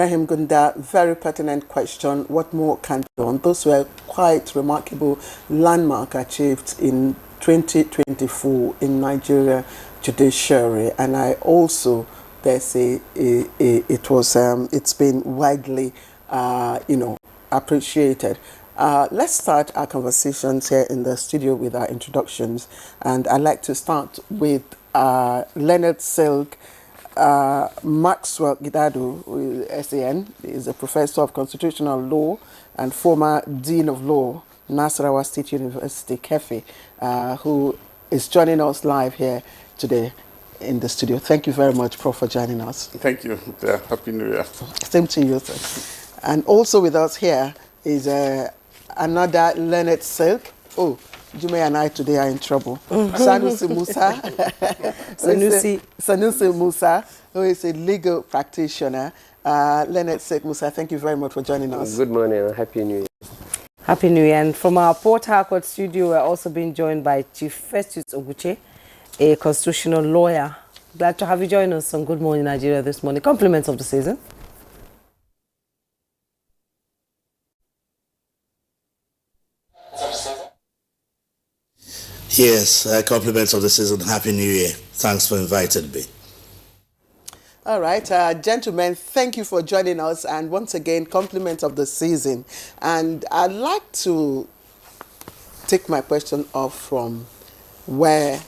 Rahim Gunda, very pertinent question. What more can be done? Those were quite remarkable landmark achieved in 2024 in Nigeria Judiciary, and I also it's been widely appreciated. Let's start our conversations here in the studio with our introductions, and I'd like to start with Leonard Silk. Maxwell Gidadu, SAN, is a professor of constitutional law and former dean of law, Nasarawa State University, Kefi, who is joining us live here today in the studio. Thank you very much, Prof, for joining us. Thank you. Happy New Year. Same to you, sir. And also with us here is another Leonard Silk. Oh, Jume and I today are in trouble. Sanusi Musa. Sanusi Musa, who is a legal practitioner. Leonard Silk Musa, thank you very much for joining us. Good morning and Happy New Year. Happy New Year. And from our Port Harcourt studio, we're also being joined by Chief Festus Oguche, a constitutional lawyer. Glad to have you join us on Good Morning Nigeria this morning. Compliments of the season. Yes, compliments of the season. Happy New Year. Thanks for inviting me. All right, gentlemen, thank you for joining us. And once again, compliments of the season. And I'd like to take my question off from where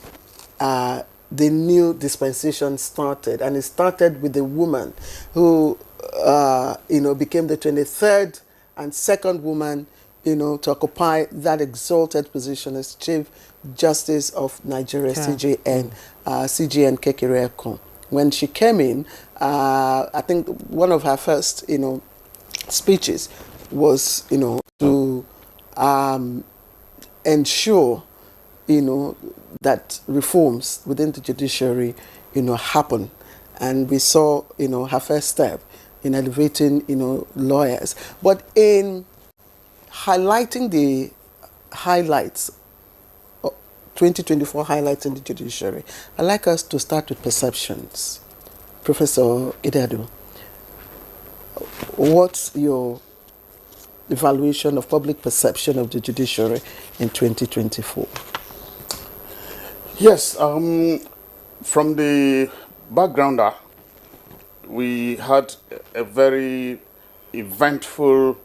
the new dispensation started. And it started with a woman who, became the 23rd and second woman, to occupy that exalted position as Chief Justice of Nigeria, CJN Kekereekun. When she came in, I think one of her first, speeches was, to ensure, that reforms within the judiciary, happen. And we saw, her first step in elevating, lawyers. But in highlighting the highlights, 2024 highlights in the judiciary, I'd like us to start with perceptions. Professor Idadu, what's your evaluation of public perception of the judiciary in 2024? Yes, from the backgrounder, we had a very eventful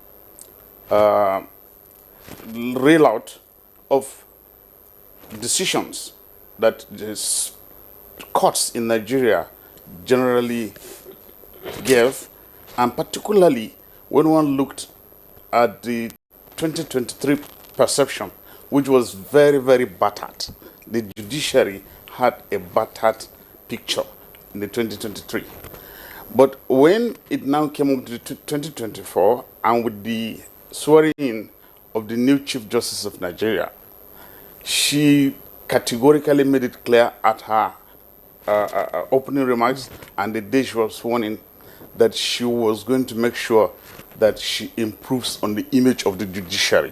rollout of decisions that the courts in Nigeria generally gave, and particularly when one looked at the 2023 perception, which was very, very battered. The judiciary had a battered picture in the 2023. But when it now came up to 2024, and with the swearing in of the new Chief Justice of Nigeria, she categorically made it clear at her opening remarks and the day she was sworn in that she was going to make sure that she improves on the image of the judiciary.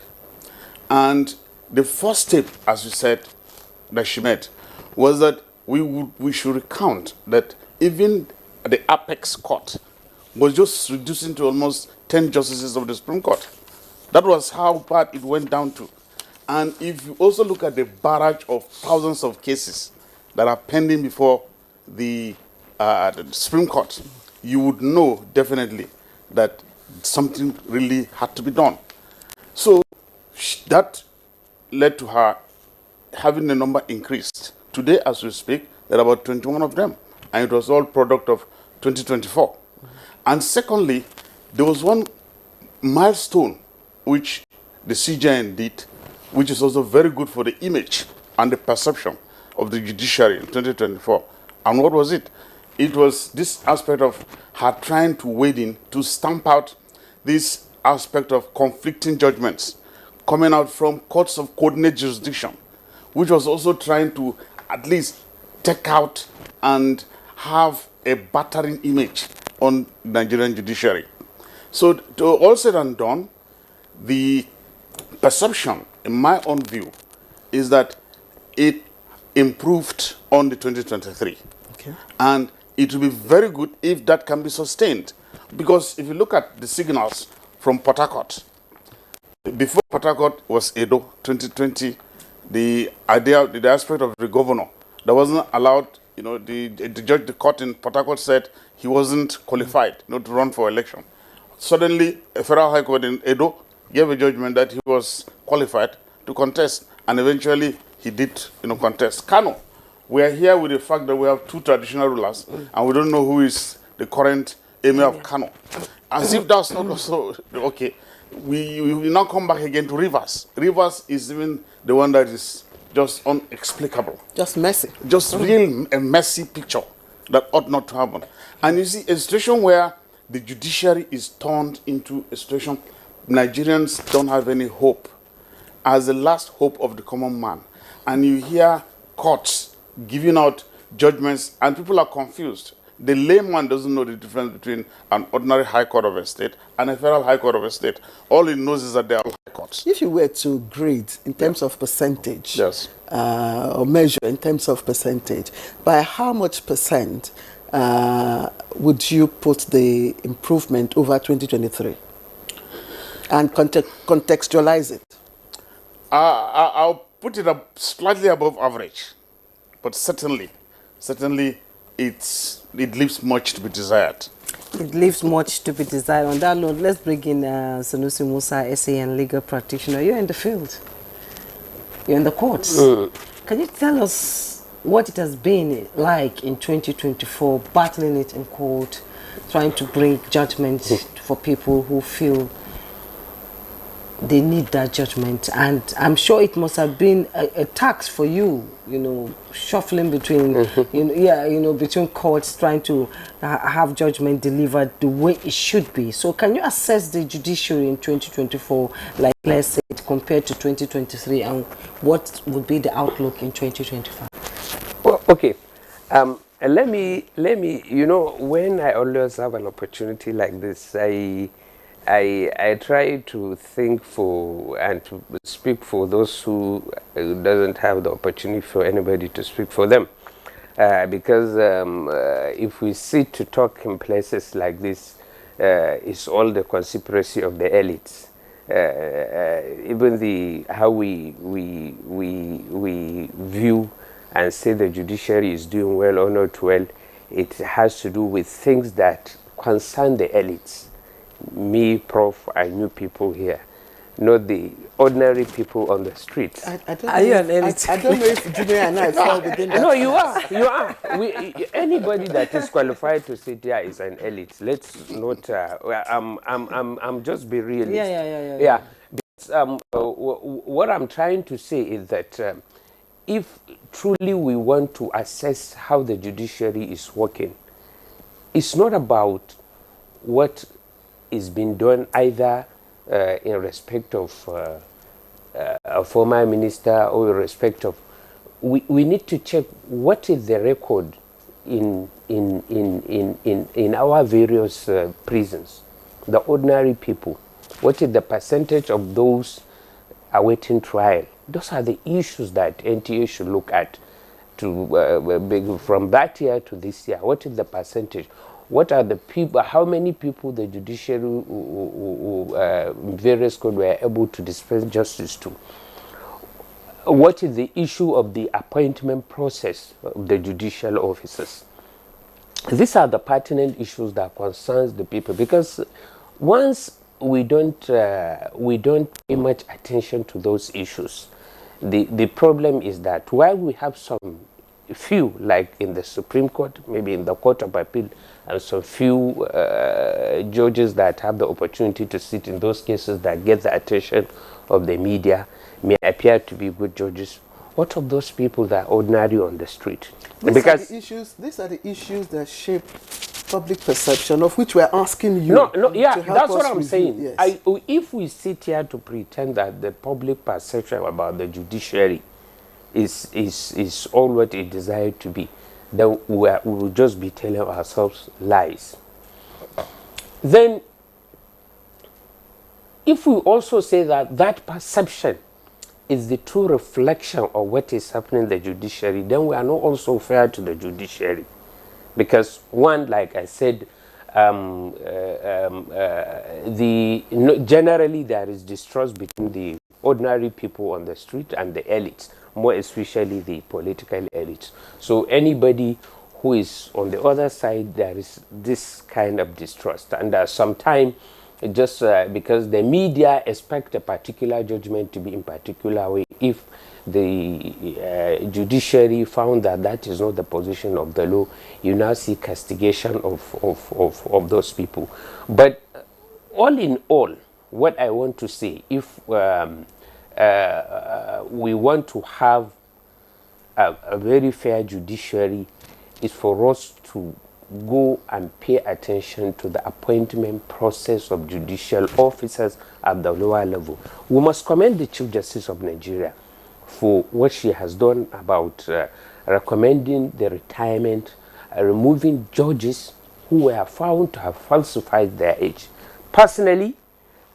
And the first step, as you said, that she made was that we should recount that even the apex court was just reducing to almost 10 justices of the Supreme Court. That was how bad it went down to. And if you also look at the barrage of thousands of cases that are pending before the Supreme Court, you would know definitely that something really had to be done. So that led to her having the number increased. Today, as we speak, there are about 21 of them, and it was all product of 2024. And secondly, there was one milestone which the CJN did, which is also very good for the image and the perception of the judiciary in 2024. And what was it? It was this aspect of her trying to wade in to stamp out this aspect of conflicting judgments coming out from courts of coordinate jurisdiction, which was also trying to at least take out and have a battering image on Nigerian judiciary. So to all said and done, the perception, in my own view, is that it improved on the 2023. Okay. And it will be very good if that can be sustained. Because if you look at the signals from Port Harcourt, before Port Harcourt was Edo 2020, the aspect of the governor that wasn't allowed, the judge, the court in Port Harcourt said he wasn't qualified, to run for election. Suddenly, a federal high court in Edo gave a judgment that he was qualified to contest, and eventually he did, contest. Kano, we are here with the fact that we have two traditional rulers, and we don't know who is the current emir of Kano. As if that's not also okay. We will now come back again to Rivers. Rivers is even the one that is just inexplicable. Just messy. Just real a messy picture that ought not to happen. And you see, a situation where the judiciary is turned into a situation Nigerians don't have any hope, as the last hope of the common man. And you hear courts giving out judgments, and people are confused. The layman doesn't know the difference between an ordinary high court of a state and a federal high court of a state. All he knows is that they are high courts. If you were to grade in terms of percentage, Yes. Or measure in terms of percentage, by how much percent would you put the improvement over 2023? And contextualize it. I'll put it up slightly above average, but certainly it leaves much to be desired. It leaves much to be desired. On that note, let's bring in Sanusi Musa, SAN legal practitioner. You're in the field. You're in the courts. Can you tell us what it has been like in 2024, battling it in court, trying to bring judgment for people who feel they need that judgment? And I'm sure it must have been a tax for you, shuffling between, between courts, trying to have judgment delivered the way it should be. So can you assess the judiciary in 2024, like let's say, compared to 2023, and what would be the outlook in 2025? Well, okay. Let me, when I always have an opportunity like this, I try to think for and to speak for those who doesn't have the opportunity for anybody to speak for them. Because if we sit to talk in places like this, it's all the conspiracy of the elites. Even how we view and say the judiciary is doing well or not well, it has to do with things that concern the elites. Me, Prof, I knew people here, not the ordinary people on the streets. I don't Are know you if- an elite? I don't know if Junior and I fall within that. No, you are. Anybody that is qualified to sit here is an elite. Let's not. I'm just be realist. Yeah. Because, what I'm trying to say is that if truly we want to assess how the judiciary is working, it's not about what is being done either in respect of a former minister or in respect of. We need to check what is the record in our various prisons, the ordinary people. What is the percentage of those awaiting trial? Those are the issues that NTA should look at to from that year to this year. What is the percentage? What are the people, how many people the judiciary various courts were able to dispense justice to? What is the issue of the appointment process of the judicial officers? These are the pertinent issues that concerns the people, because once we don't pay much attention to those issues, the problem is that while we have some few, like in the Supreme Court, maybe in the Court of Appeal, and some few judges that have the opportunity to sit in those cases that get the attention of the media, may appear to be good judges. What of those people that are ordinary on the street? These are the issues that shape public perception, of which we're asking you. No, to yeah, help that's what us I'm review. saying. Yes. If we sit here to pretend that the public perception about the judiciary is all what it desired to be, then we will just be telling ourselves lies. Then, if we also say that that perception is the true reflection of what is happening in the judiciary, then we are not also fair to the judiciary. Because one, like I said, generally there is distrust between the ordinary people on the street and the elites, more especially the political elites. So anybody who is on the other side, there is this kind of distrust. And sometimes, just because the media expect a particular judgment to be in particular way, if the judiciary found that that is not the position of the law, you now see castigation of those people. But all in all, what I want to say, if we want to have a very fair judiciary, is for us to go and pay attention to the appointment process of judicial officers at the lower level. We must commend the Chief Justice of Nigeria for what she has done about recommending the retirement, removing judges who were found to have falsified their age. Personally,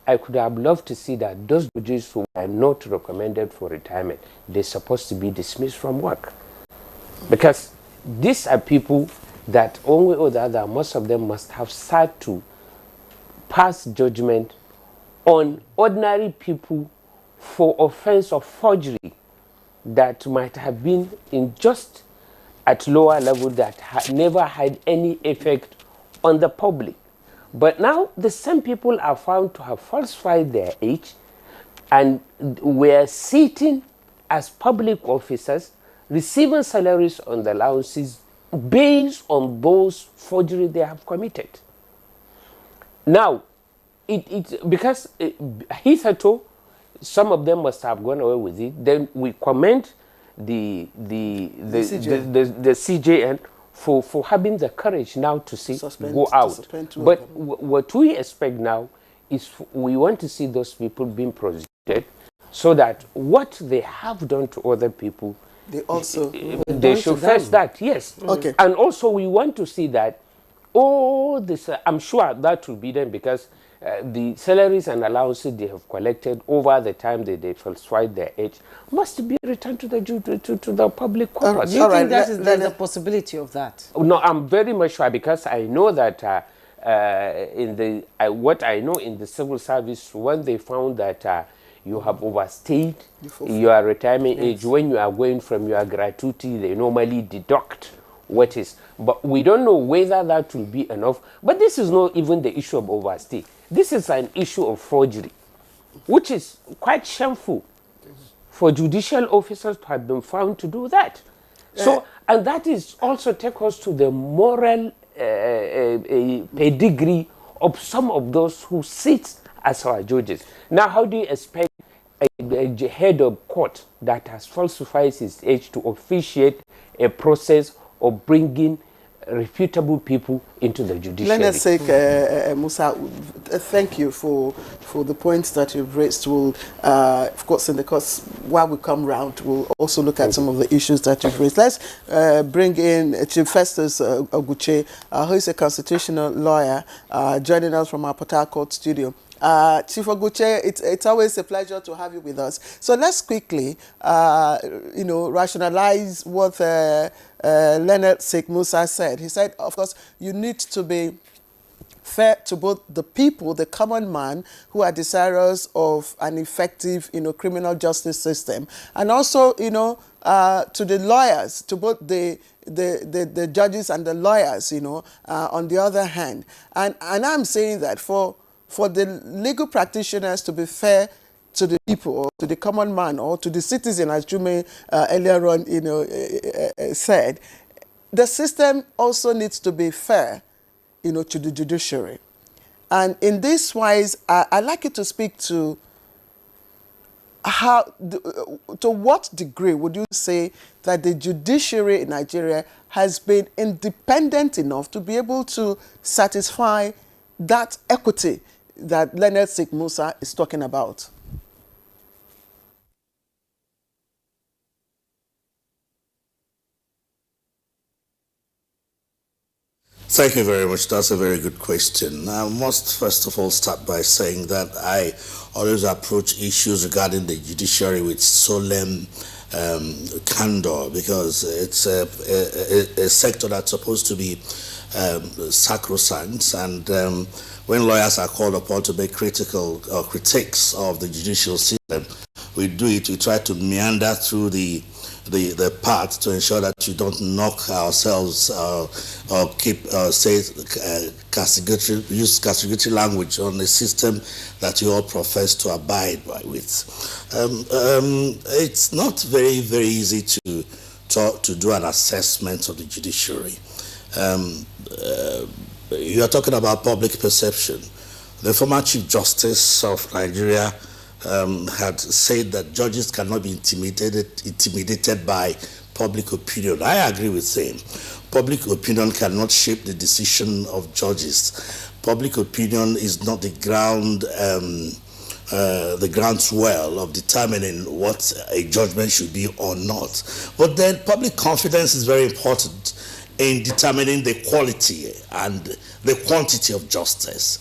I could have loved to see that those judges who were not recommended for retirement, they're supposed to be dismissed from work. Because these are people that one way or the other, most of them must have sat to pass judgment on ordinary people for offense of forgery that might have been in just at lower level that never had any effect on the public. But now the same people are found to have falsified their age and were sitting as public officers, receiving salaries on the allowances based on those forgery they have committed. Now, because hitherto, some of them must have gone away with it. Then we commend the CJN for having the courage now to see go out. But what we expect now is we want to see those people being prosecuted, so that what they have done to other people, they also they should face that. Yes. Okay. And also we want to see that all this. I'm sure that will be done, because the salaries and allowances they have collected over the time that they falsified their age must be returned to the public corpus. Do you think that there's a possibility of that? No, I'm very much sure, because I know that what I know in the civil service, when they found that you have overstayed your retirement age, when you are going from your gratuity, they normally deduct what is. But we don't know whether that will be enough. But this is not even the issue of overstay. This is an issue of forgery, which is quite shameful for judicial officers to have been found to do that. So, and that is also take us to the moral pedigree of some of those who sit as our judges. Now, how do you expect a head of court that has falsified his age to officiate a process of bringing reputable people into the judiciary? Let us take Musa. Thank you for the points that you've raised. We'll, of course, in the course while we come round, we'll also look at some of the issues that you've raised. Let's bring in Chief Festus Oguche, who is a constitutional lawyer, joining us from our Port Harcourt studio. Chief Oguche, it's always a pleasure to have you with us. So let's quickly, rationalize what Leonard Sheikh Musa said. He said, of course, you need to be fair to both the people, the common man, who are desirous of an effective, criminal justice system, and also, to the lawyers, to both the judges and the lawyers, on the other hand. And I'm saying that for the legal practitioners to be fair to the people, or to the common man, or to the citizen, as Jume earlier on, said, the system also needs to be fair, to the judiciary. And in this wise, I'd like you to speak to to what degree would you say that the judiciary in Nigeria has been independent enough to be able to satisfy that equity that Leonard Sheikh Musa is talking about? Thank you very much. That's a very good question. I must first of all start by saying that I always approach issues regarding the judiciary with solemn candor, because it's a sector that's supposed to be sacrosanct, and when lawyers are called upon to make critical critiques of the judicial system, we do it. We try to meander through the path to ensure that you don't knock ourselves or keep use castigatory language on a system that you all profess to abide by with. It's not very, very easy to do an assessment of the judiciary. You are talking about public perception. The former Chief Justice of Nigeria had said that judges cannot be intimidated by public opinion. I agree with him. Public opinion cannot shape the decision of judges. Public opinion is not the groundswell of determining what a judgment should be or not. But then public confidence is very important in determining the quality and the quantity of justice.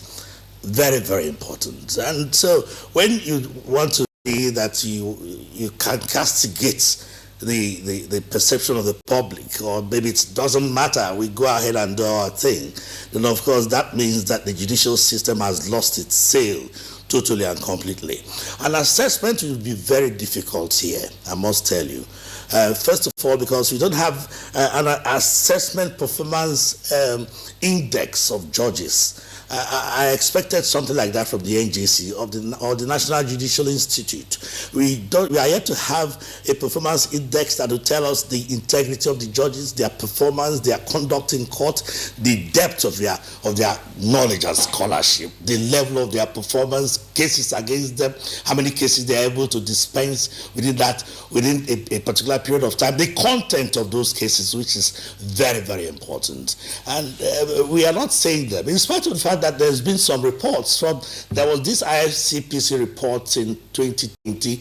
Very, very important. And so when you want to say that you can castigate the perception of the public, or maybe it doesn't matter, we go ahead and do our thing, then of course that means that the judicial system has lost its sail totally and completely. An assessment will be very difficult here, I must tell you. First of all, because we don't have an assessment performance index of judges. I expected something like that from the NJC or the National Judicial Institute. We are yet to have a performance index that will tell us the integrity of the judges, their performance, their conduct in court, the depth of their knowledge and scholarship, the level of their performance, cases against them, how many cases they are able to dispense within a particular period of time, the content of those cases, which is very, very important. And we are not saying them, in spite of the fact that there's been some reports there was this IFCPC report in 2020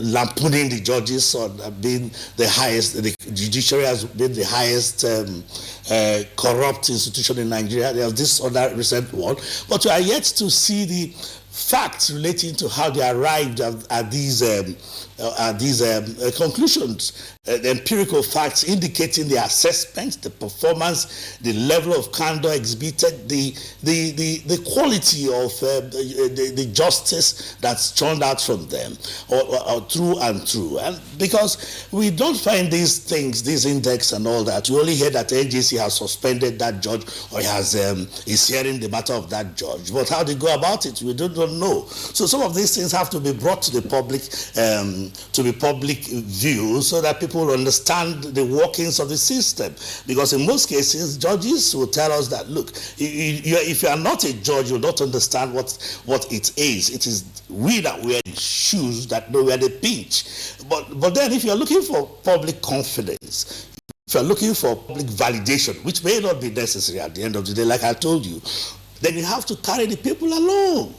lampooning the judges on being the highest, the judiciary has been the highest corrupt institution in Nigeria. There was this other recent one, but we are yet to see the facts relating to how they arrived at these conclusions. The empirical facts indicating the assessment, the performance, the level of candor exhibited, the quality of the justice that's turned out from them, or through and through. And because we don't find these things, these index and all that, we only hear that the NJC has suspended that judge or is hearing the matter of that judge. But how they go about it, we don't know. So some of these things have to be brought to the public view, so that people will understand the workings of the system. Because in most cases, judges will tell us that, look, if you are not a judge, you will not understand what it is. It is we that wear the shoes that know where they pinch. But then if you are looking for public confidence, if you are looking for public validation, which may not be necessary at the end of the day, like I told you, then you have to carry the people along.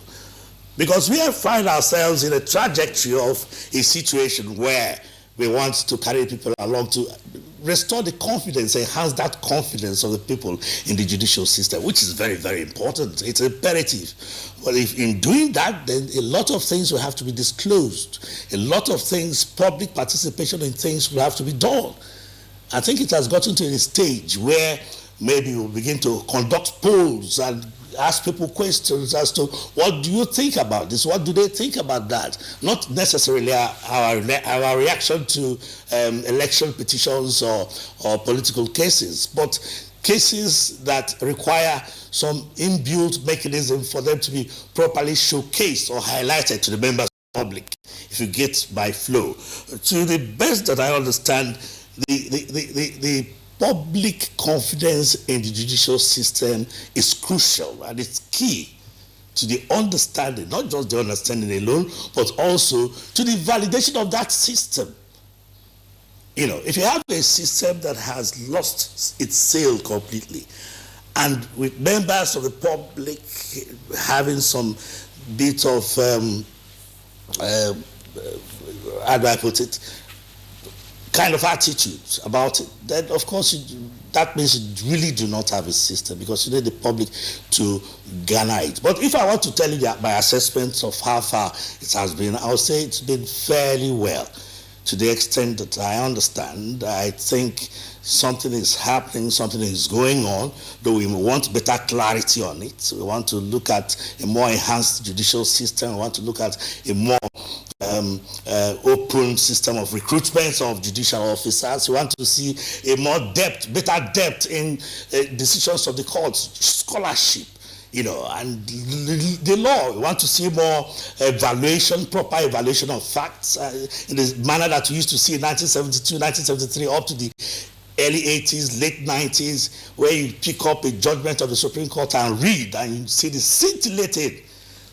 Because we find ourselves in a trajectory of a situation where we want to carry people along to restore the confidence, enhance that confidence of the people in the judicial system, which is very, very important. It's imperative. But if in doing that, then a lot of things will have to be disclosed. A lot of things, public participation in things will have to be done. I think it has gotten to a stage where maybe we'll begin to conduct polls and ask people questions as to what do you think about this, what do they think about that, not necessarily our reaction to election petitions or political cases, but cases that require some inbuilt mechanism for them to be properly showcased or highlighted to the members of the public, if you get my flow. To the best that I understand, the public confidence in the judicial system is crucial, and it's key to the understanding, not just the understanding alone, but also to the validation of that system. You know, if you have a system that has lost its sail completely, and with members of the public having some bit of, how do I put it, kind of attitude about it, then of course that means you really do not have a system, because you need the public to garner it. But if I want to tell you that my assessment of how far it has been, I would say it's been fairly well. to the extent that I understand. I think something is happening, something is going on, though we want better clarity on it. We want to look at a more enhanced judicial system. We want to look at a more open system of recruitment of judicial officers. We want to see a more better depth in decisions of the courts, scholarship, and the law. We want to see more evaluation, proper evaluation of facts in the manner that we used to see in 1972, 1973, up to the early 80s, late 90s, where you pick up a judgment of the Supreme Court and read, and you see the scintillating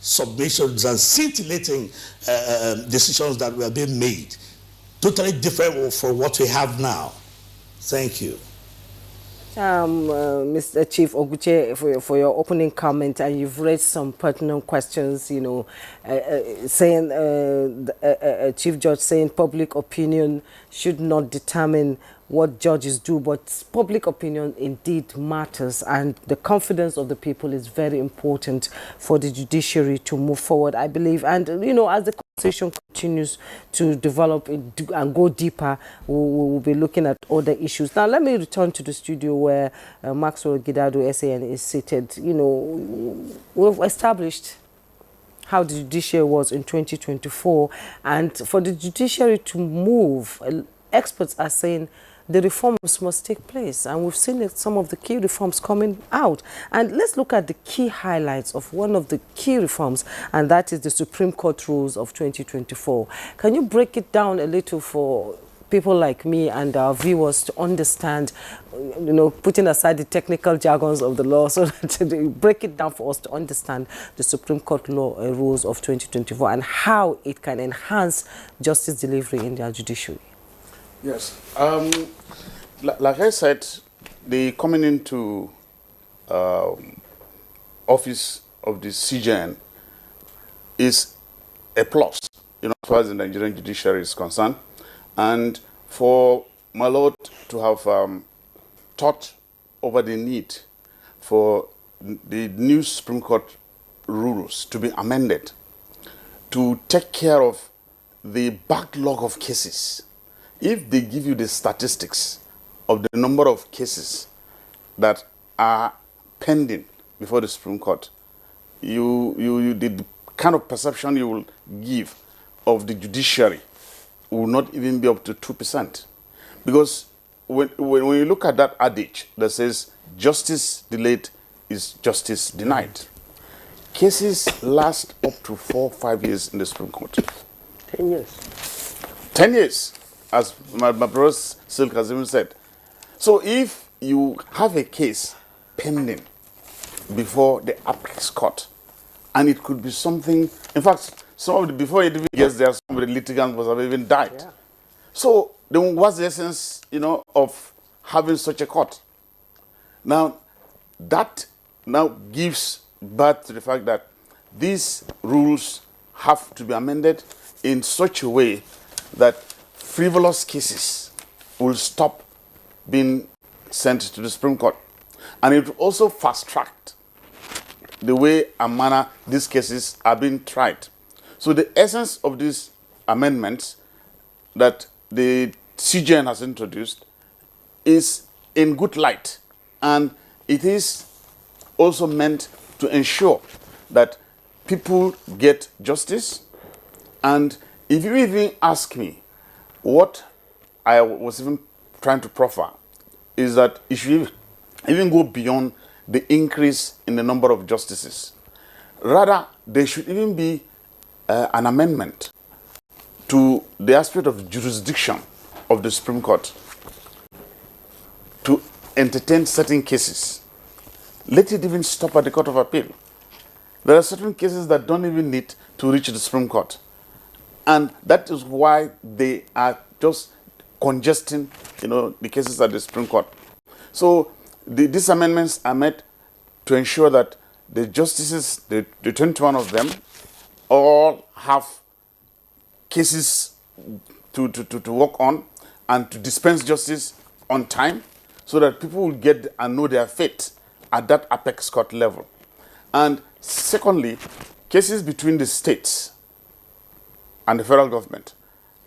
submissions and scintillating decisions that were being made. Totally different from what we have now. Thank you. Mr. Chief Oguche, for your opening comment, and you've raised some pertinent questions, saying, Chief Judge saying public opinion should not determine what judges do, but public opinion indeed matters, and the confidence of the people is very important for the judiciary to move forward, I believe. And, as the conversation continues to develop and go deeper, we'll be looking at other issues. Now, let me return to the studio where Maxwell Gidado, SAN, is seated. We've established how the judiciary was in 2024, and for the judiciary to move, experts are saying the reforms must take place, and we've seen some of the key reforms coming out. And let's look at the key highlights of one of the key reforms, and that is the Supreme Court rules of 2024. Can you break it down a little for people like me and our viewers to understand, putting aside the technical jargons of the law, so that they break it down for us to understand the Supreme Court law rules of 2024 and how it can enhance justice delivery in their judiciary? Yes. Like I said, the coming into office of the CGN is a plus, as far as the Nigerian judiciary is concerned. And for my Lord to have thought over the need for the new Supreme Court rules to be amended to take care of the backlog of cases. If they give you the statistics of the number of cases that are pending before the Supreme Court, the kind of perception you will give of the judiciary will not even be up to 2%. Because when you look at that adage that says justice delayed is justice denied, cases last up to 4 or 5 years in the Supreme Court. 10 years. 10 years. As my brother Silk has even said. So if you have a case pending before the apex court, and it could be something, in fact, before it even gets there, some of the litigants must have even died. Yeah. So then what's the essence, of having such a court? Now, that now gives birth to the fact that these rules have to be amended in such a way that frivolous cases will stop being sent to the Supreme Court. And it will also fast-track the way and manner these cases are being tried. So the essence of these amendments that the CGN has introduced is in good light. And it is also meant to ensure that people get justice. And if you even ask me, what I was even trying to proffer is that it should even go beyond the increase in the number of justices. Rather, there should even be an amendment to the aspect of jurisdiction of the Supreme Court to entertain certain cases. Let it even stop at the Court of Appeal. There are certain cases that don't even need to reach the Supreme Court. And that is why they are just congesting, the cases at the Supreme Court. So these amendments are made to ensure that the justices, the 21 of them, all have cases to work on and to dispense justice on time, so that people will get and know their fate at that apex court level. And secondly, cases between the states and the federal government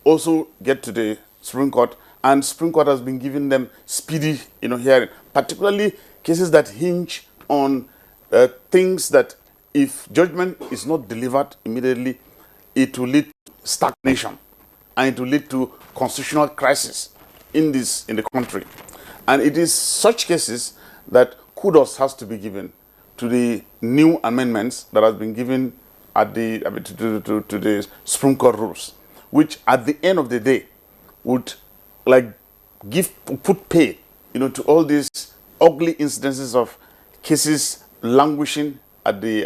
also get to the Supreme Court, and Supreme Court has been giving them speedy, hearing, particularly cases that hinge on things that, if judgment is not delivered immediately, it will lead to stagnation, and it will lead to constitutional crisis in the country. And it is such cases that kudos has to be given to the new amendments that has been given at to the Supreme Court rules, which at the end of the day would put pay, to all these ugly incidences of cases languishing at the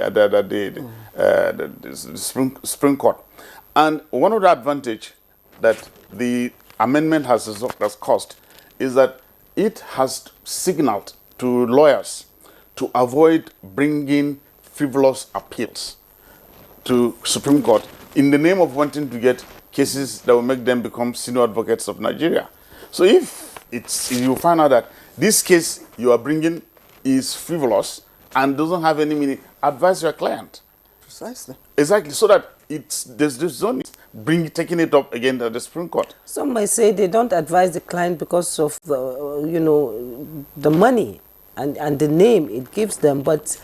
Supreme Court. And one of the advantage that the amendment has caused is that it has signaled to lawyers to avoid bringing frivolous appeals to Supreme Court in the name of wanting to get cases that will make them become senior advocates of Nigeria. So if you find out that this case you are bringing is frivolous and doesn't have any meaning, advise your client. Precisely. Exactly, so that there's no need taking it up again to the Supreme Court. Some might say they don't advise the client because of the money and the name it gives them, but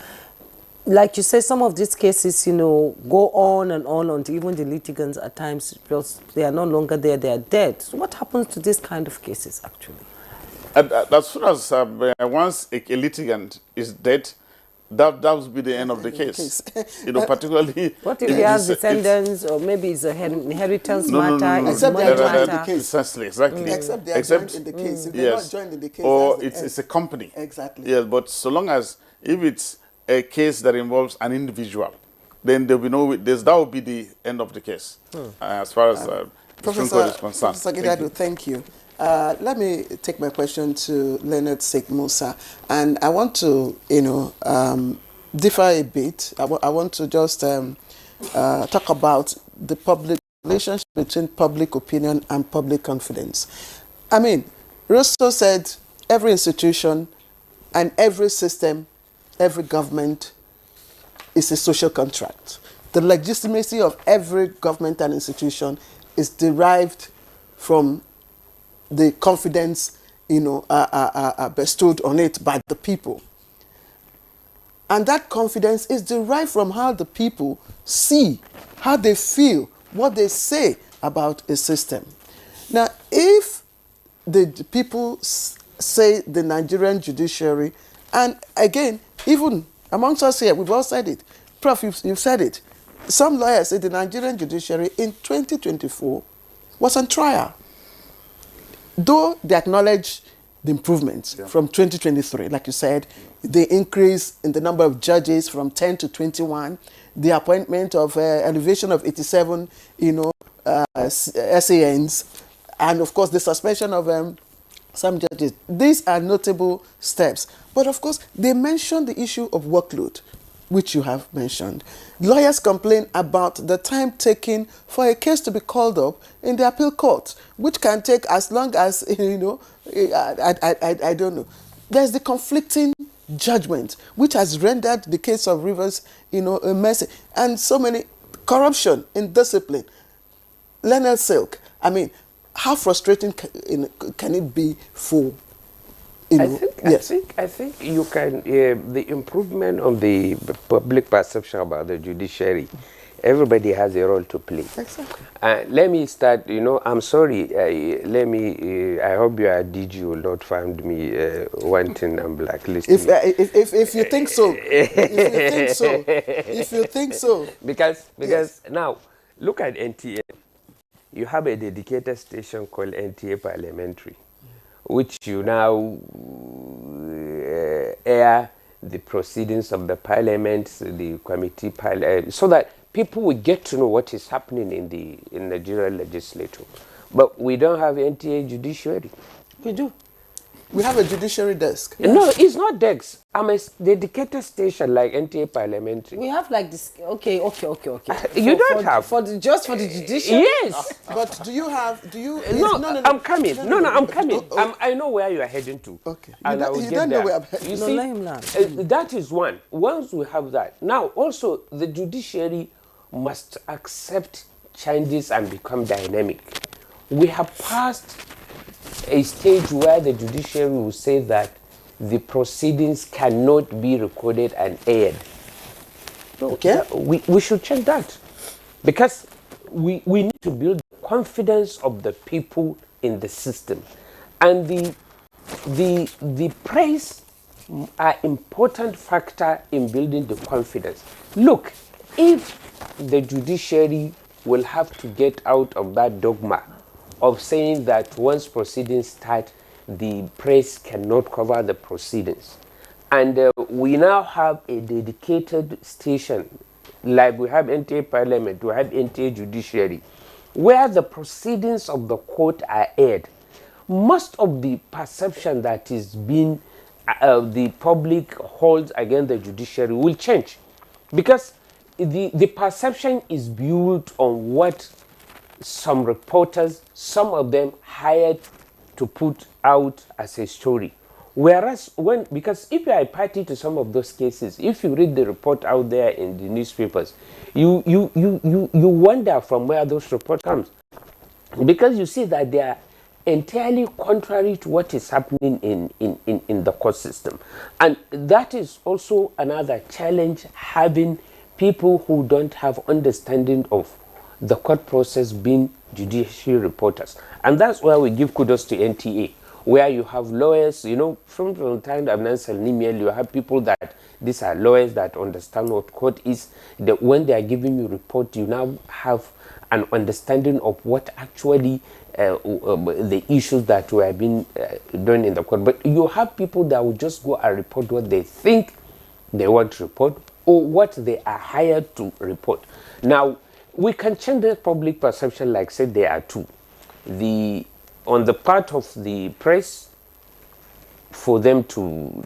like you say, some of these cases, go on and on until even the litigants at times, because they are no longer there, they are dead. So what happens to this kind of cases, actually? As soon as once a litigant is dead, that would be the end of the case. Particularly. What if he has descendants, or maybe it's a inheritance matter, it's Except money they are joined in the matter? case. Exactly. Except they are joined in the case. If they're not joined in the case, or that's it's a company. Exactly. Yes, but so long as, if it's a case that involves an individual, then there will be that will be the end of the case, as far as Supreme Court is concerned. Professor Gidadu, thank you. Let me take my question to Leonard Sheikh Musa, and I want to, differ a bit. I want to just talk about the public relationship between public opinion and public confidence. I mean, Rousseau said every institution and every system, every government is a social contract. The legitimacy of every government and institution is derived from the confidence, bestowed on it by the people. And that confidence is derived from how the people see, how they feel, what they say about a system. Now, if the people say the Nigerian judiciary, and again, even amongst us here, we've all said it. Prof, you've said it. Some lawyers say the Nigerian judiciary in 2024 was on trial. Though they acknowledge the improvements from 2023, like you said, the increase in the number of judges from 10 to 21, the appointment of elevation of 87, SANs, and of course the suspension of some judges. These are notable steps. But of course, they mention the issue of workload, which you have mentioned. Lawyers complain about the time taken for a case to be called up in the appeal court, which can take as long as, I don't know. There's the conflicting judgment, which has rendered the case of Rivers, a mess, and so many corruption in discipline. Leonard Silk, I mean, how frustrating can it be for, I think you can, the improvement of the public perception about the judiciary, everybody has a role to play. Exactly. Let me start, I'm sorry, I hope your DG will not find me wanting and blacklisting. If you think so, if you think so. Because yes. Now, look at NTA. You have a dedicated station called NTA Parliamentary, which you now air the proceedings of the parliament, the committee, so that people will get to know what is happening in the Nigerian legislature. But we don't have NTA Judiciary. We do. We have a judiciary desk. No, it's not desks. I'm a dedicated station like NTA Parliamentary. We have like this. Okay. You don't have just for the judiciary. Yes. But do you have? No, I'm coming. No, I'm coming. I know where you are heading to. Okay. And You don't know where I'm heading. You No, see, let him learn. that is one. Once we have that, now also the judiciary must accept changes and become dynamic. we have passed a stage where the judiciary will say that the proceedings cannot be recorded and aired. No, Okay. we should change that, because we need to build confidence of the people in the system, and the praise are important factor in building the confidence. Look, if the judiciary will have to get out of that dogma of saying that once proceedings start, the press cannot cover the proceedings, and we now have a dedicated station, like we have NTA Parliament, we have NTA Judiciary, where the proceedings of the court are aired. Most of the perception that is being the public holds against the judiciary will change, because the perception is built on what some reporters, some of them hired to put out as a story. Whereas because if you are a party to some of those cases, if you read the report out there in the newspapers, you wonder from where those reports comes, because you see that they are entirely contrary to what is happening in the court system. And that is also another challenge, having people who don't have understanding of the court process being judicial reporters. And that's why we give kudos to NTA, where you have lawyers, from the time of Nancy Nimiel, you have people that, these are lawyers that understand what court is. When they are giving you report, you now have an understanding of what actually the issues that were being done in the court. But you have people that will just go and report what they think they want to report, or what they are hired to report. Now, we can change the public perception, like said there are two. On the part of the press, for them to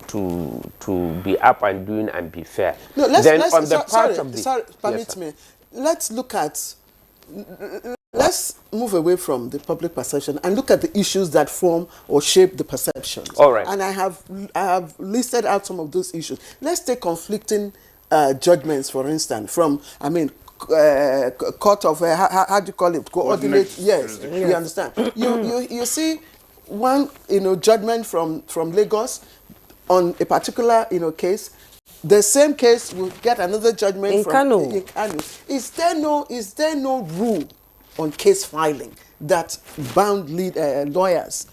be up and doing and be fair. No, permit me. Let's move away from the public perception and look at the issues that form or shape the perceptions. All right. And I have listed out some of those issues. Let's take conflicting judgments, for instance, from, court of, how do you call it? Coordinate. Yes, you understand. You see one, judgment from Lagos on a particular, case. The same case will get another judgment in from Kano. In Kano. Is there no rule on case filing that bound lawyers?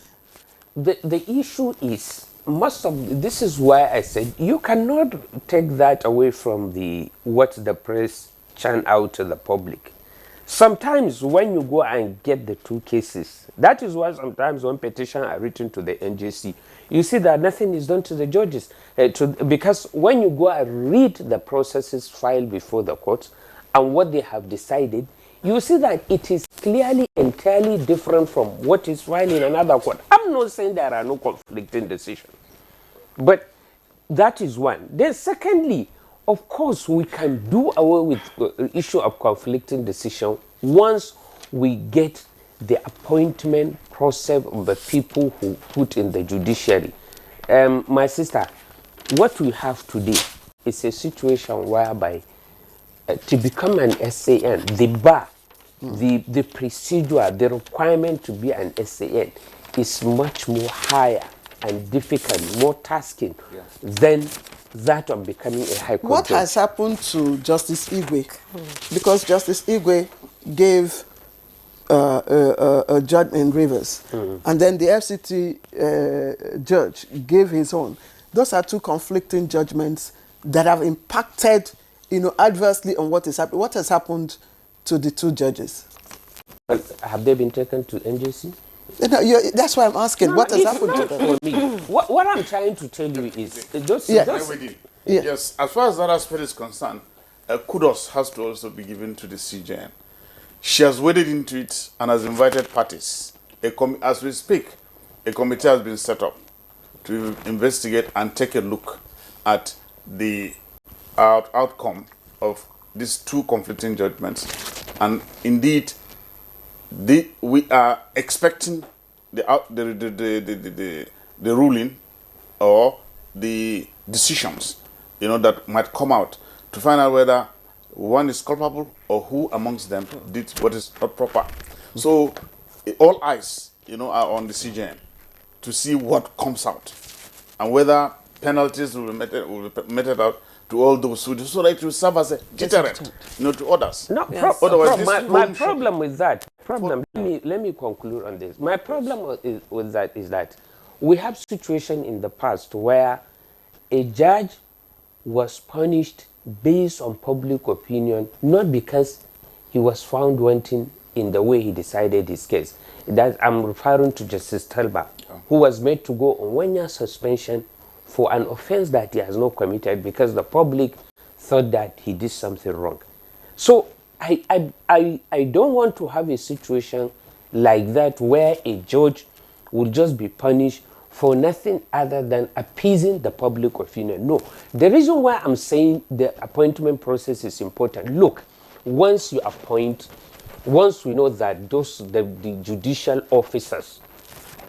The issue is, this is why I said you cannot take that away from what the press churn out to the public. Sometimes when you go and get the two cases, that is why sometimes when petitions are written to the NJC, you see that nothing is done to the judges. Because when you go and read the processes filed before the courts and what they have decided, you see that it is clearly entirely different from what is filed in another court. I'm not saying there are no conflicting decisions, but that is one. Then secondly, of course, we can do away with the issue of conflicting decision once we get the appointment process of the people who put in the judiciary. My sister, what we have today is a situation whereby to become an SAN, the bar, the procedure, the requirement to be an SAN is much more higher and difficult, more tasking than that of becoming a high court What judge. has happened to Justice Igwe? Because Justice Igwe gave a judge in Rivers, and then the FCT judge gave his own. Those are two conflicting judgments that have impacted, adversely on what is happening. What has happened to the two judges? Have they been taken to NJC? No, that's why I'm asking. What has happened to them? For me. What I'm trying to tell you is, Yes, as far as that aspect is concerned, kudos has to also be given to the CJN. She has waded into it and has invited parties. As we speak, a committee has been set up to investigate and take a look at the outcome of these two conflicting judgments. And indeed, we are expecting the ruling or the decisions, that might come out to find out whether one is culpable or who amongst them did what is not proper. So all eyes, are on the CJN to see what comes out and whether penalties will be meted out to all those who do, so that it will serve as a deterrent, to others. No, Otherwise, my problem with that, let me conclude on this. My problem with that is that we have situation in the past where a judge was punished based on public opinion, not because he was found wanting in the way he decided his case. That I'm referring to Justice Talba, who was made to go on 1 year suspension for an offense that he has not committed because the public thought that he did something wrong. So I don't want to have a situation like that where a judge will just be punished for nothing other than appeasing the public opinion. No. The reason why I'm saying the appointment process is important, look, once you appoint, once we know that the judicial officers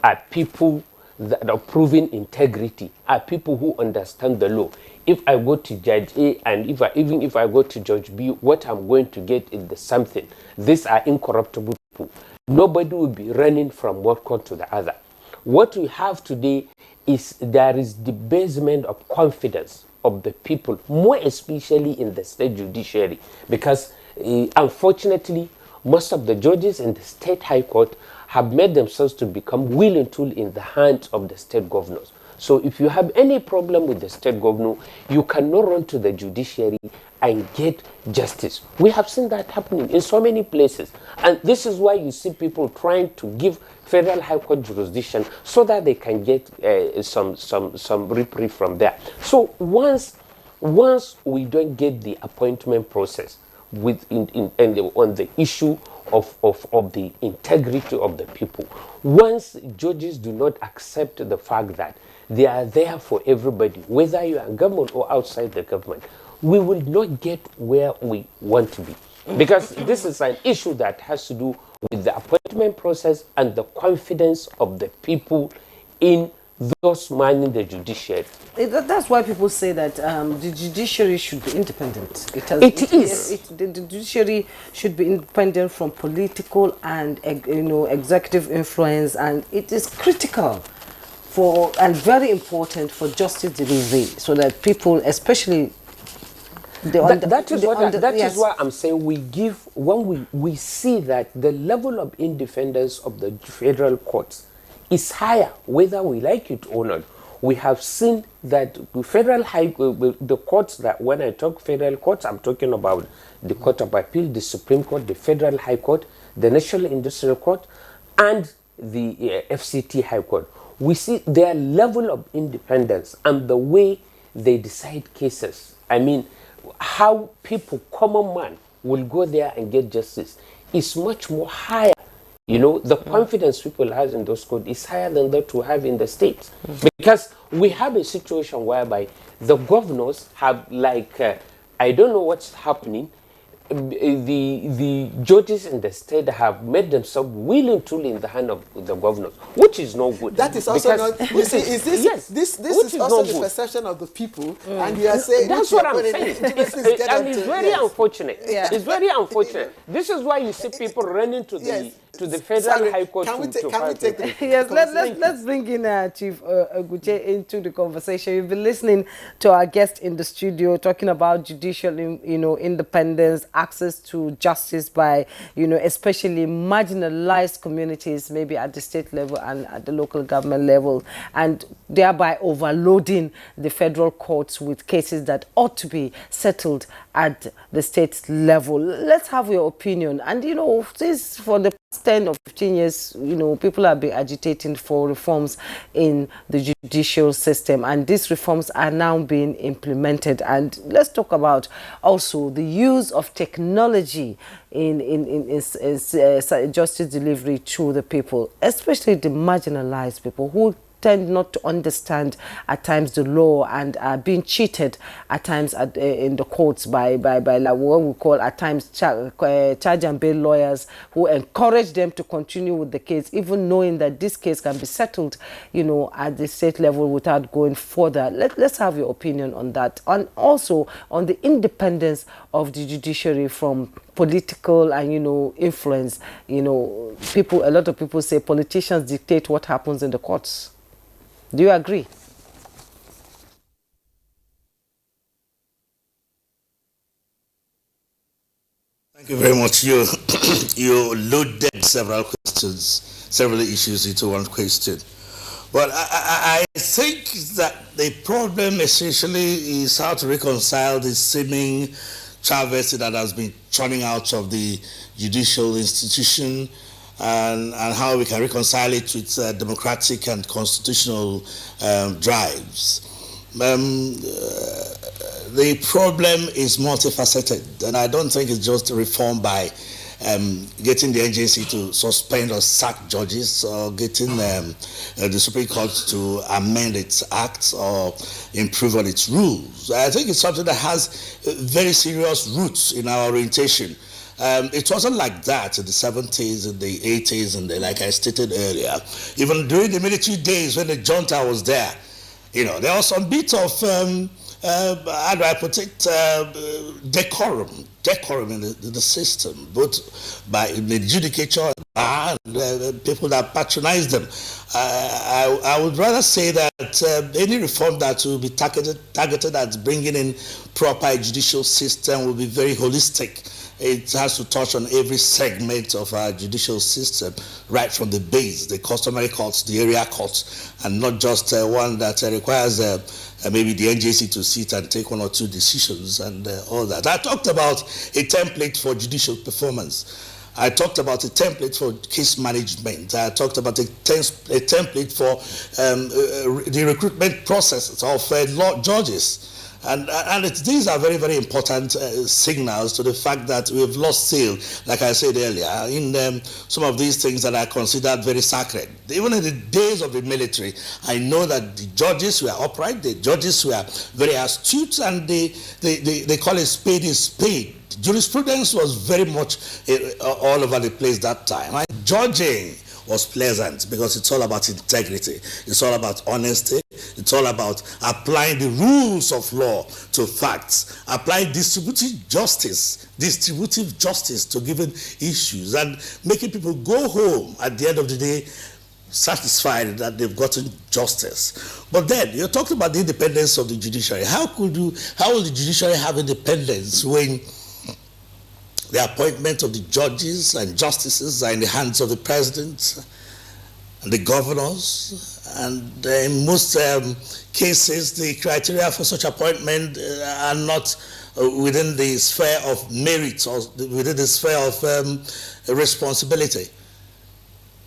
are people that are proving integrity, are people who understand the law. If I go to Judge A and even if I go to Judge B, what I'm going to get is the something. These are incorruptible people. Nobody will be running from one court to the other. What we have today is there is debasement of confidence of the people, more especially in the state judiciary, because unfortunately, most of the judges in the state high court have made themselves to become willing tool in the hands of the state governors. So if you have any problem with the state governor, you cannot run to the judiciary and get justice. We have seen that happening in so many places. And this is why you see people trying to give federal high court jurisdiction so that they can get some reprieve from there. So once we don't get the appointment process on the issue of the integrity of the people, once judges do not accept the fact that they are there for everybody, whether you are government or outside the government, we will not get where we want to be. Because this is an issue that has to do with the appointment process and the confidence of the people in those manning the judiciary. That's why people say that the judiciary should be independent. It is. The judiciary should be independent from political and executive influence, and it is critical and very important for justice delivery, so that people, especially that is why I'm saying when we see that the level of independence of the federal courts is higher, whether we like it or not. We have seen that the courts, that when I talk federal courts, I'm talking about the Court of Appeal, the Supreme Court, the Federal High Court, the National Industrial Court, and the FCT High Court. We see their level of independence and the way they decide cases. I mean, how people, common man, will go there and get justice is much more higher. The confidence people have in those courts is higher than that we have in the states. Because we have a situation whereby the governors have, I don't know what's happening, the judges in the state have made themselves willing tool in the hand of the governors, which is no good. That is also not. You see, this is also the perception of the people, and you are saying that's what I'm saying. And it's very unfortunate. Yeah. It's very unfortunate. This is why you see people running to the federal high court. Can we take the yes, let's bring in Chief Oguche into the conversation. You've been listening to our guest in the studio talking about judicial, independence, access to justice by, especially marginalized communities, maybe at the state level and at the local government level, and thereby overloading the federal courts with cases that ought to be settled at the state level. Let's have your opinion. And, since for the past 10 or 15 years, people have been agitating for reforms in the judicial system, and these reforms are now being implemented. And let's talk about also the use of technology in justice delivery to the people, especially the marginalized people who tend not to understand at times the law and are being cheated at times in the courts by like what we call at times charge and bail lawyers who encourage them to continue with the case, even knowing that this case can be settled, you know, at the state level without going further. Let's have your opinion on that, and also on the independence of the judiciary from political and, you know, influence. You know, a lot of people say politicians dictate what happens in the courts. Do you agree? Thank you very much. You loaded several questions, several issues into one question. But I think that the problem essentially is how to reconcile the seeming travesty that has been churning out of the judicial institution, and how we can reconcile it with democratic and constitutional drives. The problem is multifaceted, and I don't think it's just reformed by getting the agency to suspend or sack judges, or getting the Supreme Court to amend its acts or improve on its rules. I think it's something that has very serious roots in our orientation. It wasn't like that in the 70s, in the 80s, and like I stated earlier. Even during the military days when the junta was there, you know, there was some bit of, how do I put it, decorum in the system, both by the judicature and people that patronize them. I would rather say that any reform that will be targeted at bringing in proper judicial system will be very holistic. It has to touch on every segment of our judicial system, right from the base, the customary courts, the area courts, and not just one that requires maybe the NJC to sit and take one or two decisions and all that. I talked about a template for judicial performance. I talked about a template for case management. I talked about a template for the recruitment process of law judges. And these are very, very important signals to the fact that we have lost sail, like I said earlier, in some of these things that are considered very sacred. Even in the days of the military, I know that the judges were upright, the judges were very astute, and they call a spade a spade. Jurisprudence was very much all over the place that time. And judging was pleasant because it's all about integrity. It's all about honesty. It's all about applying the rules of law to facts, applying distributive justice to given issues, and making people go home at the end of the day satisfied that they've gotten justice. But then you're talking about the independence of the judiciary. How will the judiciary have independence when the appointment of the judges and justices are in the hands of the president and the governors? And in most cases, the criteria for such appointment are not within the sphere of merit or within the sphere of responsibility.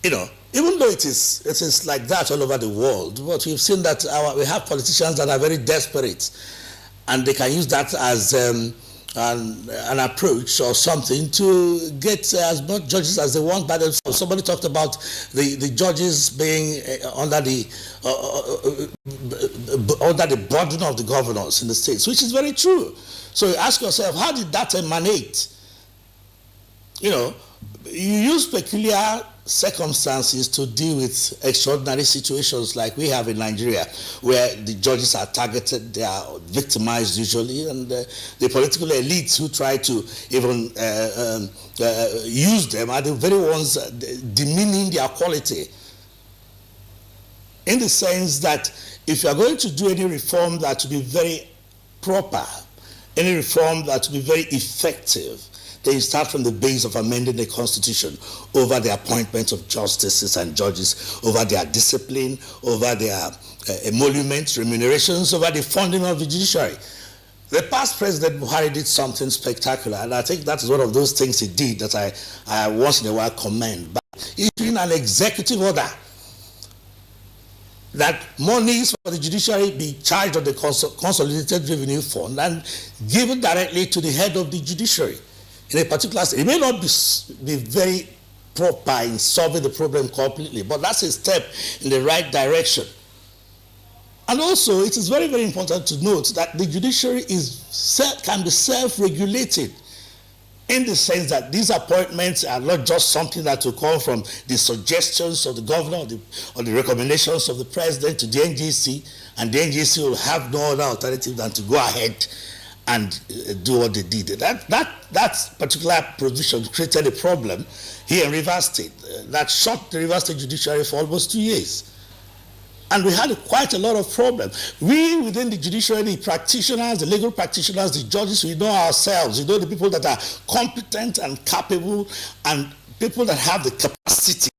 You know, even though it is like that all over the world, but we've seen that we have politicians that are very desperate, and they can use that as an approach or something to get as much judges as they want by themselves. Somebody talked about the judges being under the burden of the governors in the states, which is very true. So you ask yourself, how did that emanate? You know, you use peculiar circumstances to deal with extraordinary situations like we have in Nigeria, where the judges are targeted, they are victimized usually, and the political elites who try to even use them are the very ones demeaning their quality. In the sense that if you are going to do any reform that will be very proper, any reform that will be very effective, then you start from the base of amending the Constitution over the appointment of justices and judges, over their discipline, over their emoluments, remunerations, over the funding of the judiciary. The past President Buhari did something spectacular, and I think that is one of those things he did that I once in a while commend. By issuing an executive order that monies for the judiciary be charged on the Consolidated Revenue Fund and given directly to the head of the judiciary. In a particular state, it may not be very proper in solving the problem completely, but that's a step in the right direction. And also, it is very, very important to note that the judiciary can be self-regulated, in the sense that these appointments are not just something that will come from the suggestions of the governor or the recommendations of the president to the NGC, and the NGC will have no other alternative than to go ahead and do what they did. That particular provision created a problem here in Rivers State that shut the Rivers State judiciary for almost 2 years. And we had quite a lot of problems. We, within the judiciary, the practitioners, the legal practitioners, the judges, we know ourselves. We know the people that are competent and capable, and people that have the capacity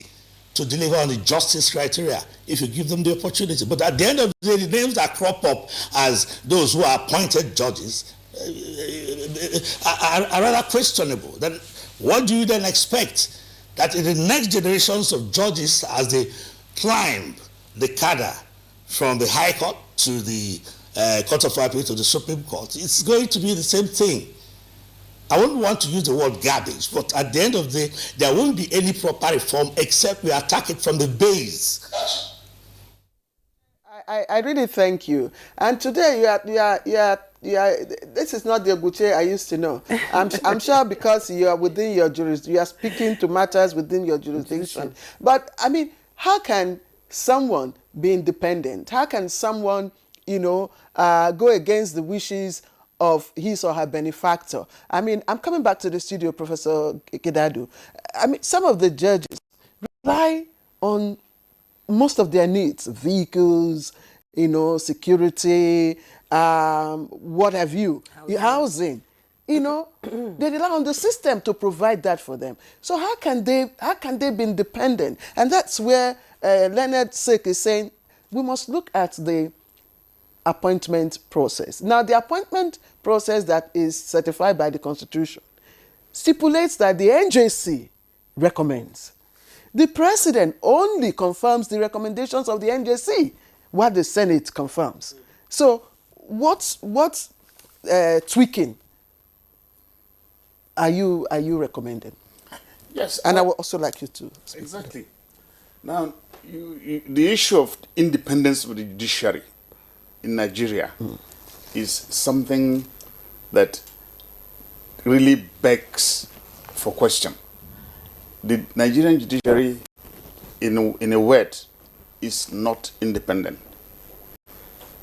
to deliver on the justice criteria if you give them the opportunity. But at the end of the day, the names that crop up as those who are appointed judges are rather questionable. Then what do you then expect? That in the next generations of judges, as they climb the cadre from the High Court to the Court of Appeal to the Supreme Court, it's going to be the same thing. I wouldn't want to use the word garbage, but at the end of the day, there won't be any proper reform except we attack it from the base. I really thank you. And today this is not the Oguche I used to know. I'm sure because you are within your jurisdiction, you are speaking to matters within your jurisdiction. But I mean, how can someone be independent? How can someone, go against the wishes of his or her benefactor? I mean, I'm coming back to the studio, Professor Kedadu. I mean, some of the judges rely on most of their needs, vehicles, security, what have you, housing. They rely on the system to provide that for them. So how can they be independent? And that's where Leonard Sek is saying we must look at the appointment process. Now, the appointment process that is certified by the Constitution stipulates that the NJC recommends. The President only confirms the recommendations of the NJC, what the Senate confirms. So what tweaking are you recommending? Yes. And I would also like you to speak. Exactly. Now, the issue of independence of the judiciary in Nigeria is something that really begs for question. The Nigerian judiciary, in a word, is not independent.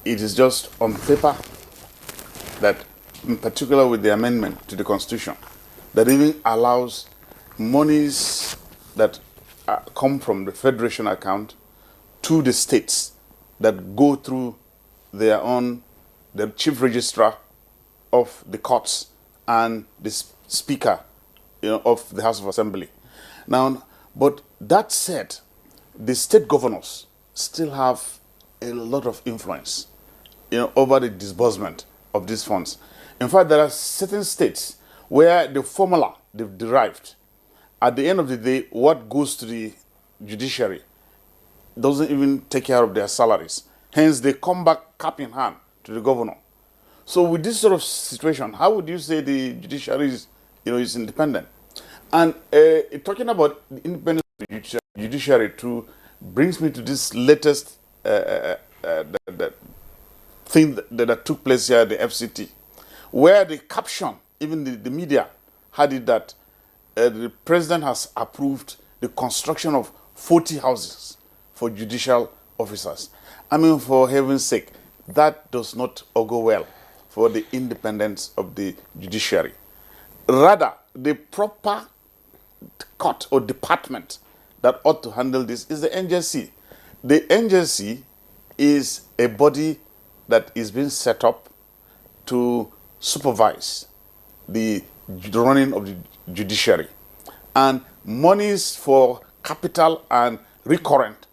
It is just on paper that, in particular with the amendment to the Constitution, that even allows monies that come from the federation account to the states that go through the chief registrar of the courts and the speaker of the House of Assembly. Now, but that said, the state governors still have a lot of influence over the disbursement of these funds. In fact, there are certain states where the formula they've derived, at the end of the day, what goes to the judiciary doesn't even take care of their salaries. Hence, they come back cap in hand to the governor. So with this sort of situation, how would you say the judiciary is independent? And talking about the independence of the judiciary too brings me to this latest thing that took place here at the FCT, where the caption, even the media, had it that the president has approved the construction of 40 houses for judicial officers. I mean, for heaven's sake, that does not augur well for the independence of the judiciary. Rather, the proper court or department that ought to handle this is the NJC. The NJC is a body that is being set up to supervise the running of the judiciary. And monies for capital and recurrent,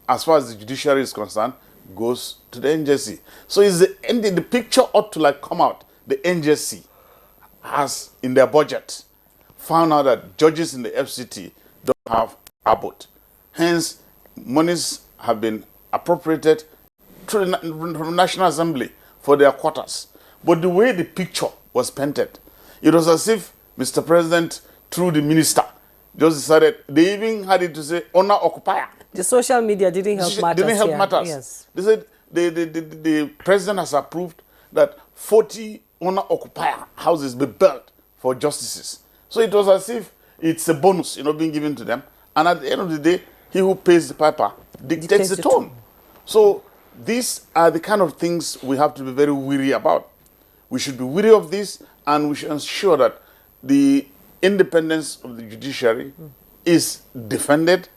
as far as the judiciary is concerned, goes to the NJC. So the picture ought to come out. The NJC has, in their budget, found out that judges in the FCT don't have ABOT. Hence, monies have been appropriated from the National Assembly for their quarters. But the way the picture was painted, it was as if Mr. President, through the minister, just decided, they even had it to say, owner occupier. The social media didn't help matters. Didn't help matters. Yes. They said, the president has approved that 40 owner-occupier houses be built for justices. So it was as if it's a bonus, being given to them. And at the end of the day, he who pays the piper dictates the tone. So these are the kind of things we have to be very wary about. We should be wary of this, and we should ensure that the independence of the judiciary is defended,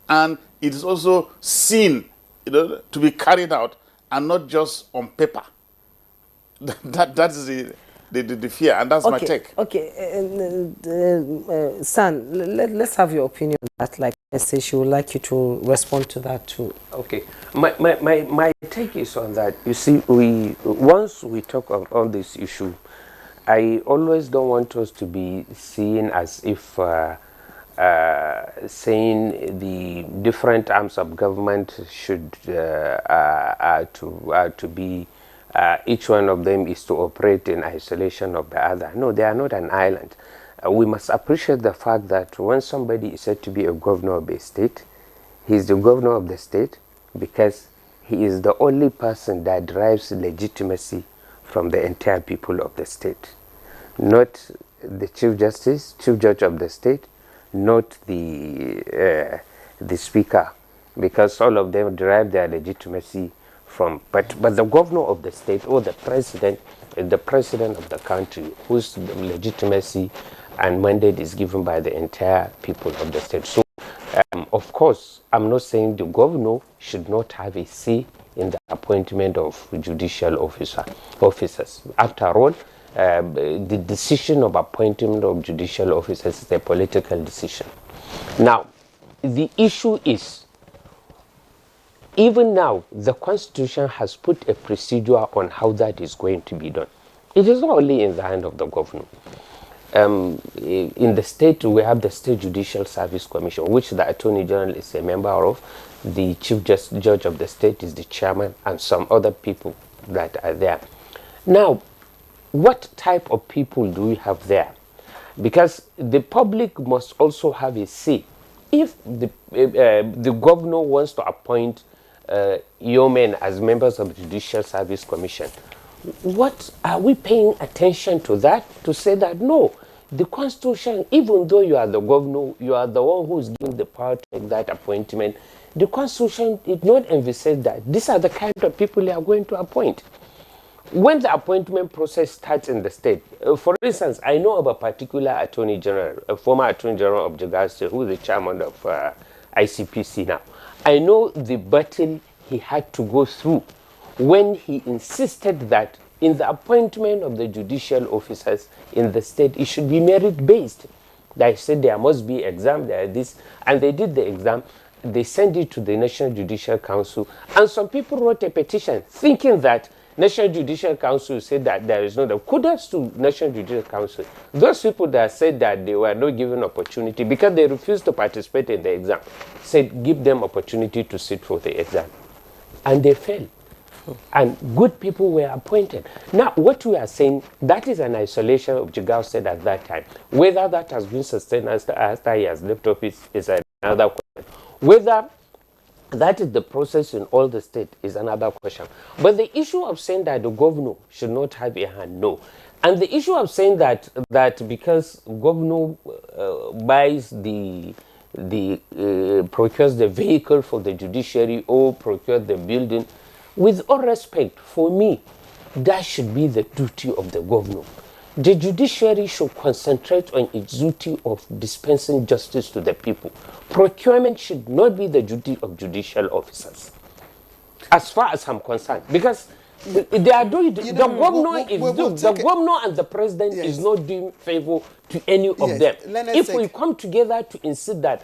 and it is also seen to be carried out, and not just on paper. That's the fear, and that's my take. Okay, San, let's have your opinion on that. Like I say, she would like you to respond to that too. Okay, my take is on that. You see, once we talk on this issue, I always don't want us to be seen as if saying the different arms of government should to be each one of them is to operate in isolation of the other. No, they are not an island. We must appreciate the fact that when somebody is said to be a governor of a state, he is the governor of the state because he is the only person that derives legitimacy from the entire people of the state. Not the chief judge of the state, not the speaker, because all of them derive their legitimacy from, but the governor of the state or the president of the country, whose legitimacy and mandate is given by the entire people of the state. So, of course, I'm not saying the governor should not have a say in the appointment of judicial officers. After all, the decision of appointment of judicial officers is a political decision. Now, the issue is, even now, the Constitution has put a procedure on how that is going to be done. It is not only in the hand of the governor. In the state, we have the State Judicial Service Commission, which the Attorney General is a member of. The Chief Judge of the state is the chairman, and some other people that are there. Now, what type of people do we have there? Because the public must also have a say. If the governor wants to appoint yeomen as members of the Judicial Service Commission, what are we paying attention to that? To say that no, the Constitution, even though you are the governor, you are the one who is given the power to make that appointment, the Constitution did not envisage that these are the kind of people you are going to appoint. When the appointment process starts in the state, for instance, I know of a particular Attorney General, a former Attorney General of Judiciary, who is the chairman of ICPC now. I know the battle he had to go through when he insisted that in the appointment of the judicial officers in the state, it should be merit-based. They said there must be exam, there this, and they did the exam. They sent it to the National Judicial Council, and some people wrote a petition thinking that National Judicial Council said that there is no doubt. Kudos to National Judicial Council. Those people that said that they were not given opportunity because they refused to participate in the exam, said give them opportunity to sit for the exam. And they failed. And good people were appointed. Now, what we are saying, that is an isolation of Jigao said at that time. Whether that has been sustained after he has left office is another question. Whether that is the process in all the state is another question. But the issue of saying that the governor should not have a hand, no. And the issue of saying that because governor buys procures the vehicle for the judiciary or procures the building, with all respect, for me, that should be the duty of the governor. The judiciary should concentrate on its duty of dispensing justice to the people. Procurement should not be the duty of judicial officers, as far as I'm concerned, because they are doing the governor and the president is not doing favor to any of them. If we come together to insist that,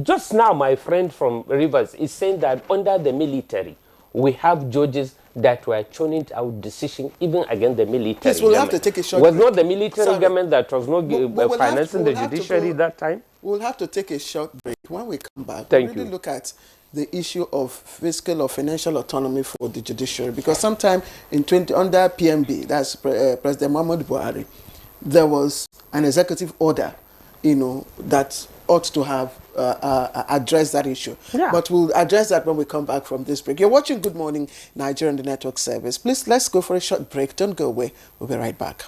just now my friend from Rivers is saying that under the military, we have judges that were churning out decisions even against the military. Please, we'll have to take a short break. Was break. not the military government that was not financing the judiciary that time? We'll have to take a short break. When we come back, we'll really look at the issue of fiscal or financial autonomy for the judiciary. Because sometime in under PMB, that's President Muhammadu Buhari, there was an executive order, that ought to have addressed that issue. Yeah. But we'll address that when we come back from this break. You're watching Good Morning Nigeria on the network service. Please, let's go for a short break. Don't go away. We'll be right back.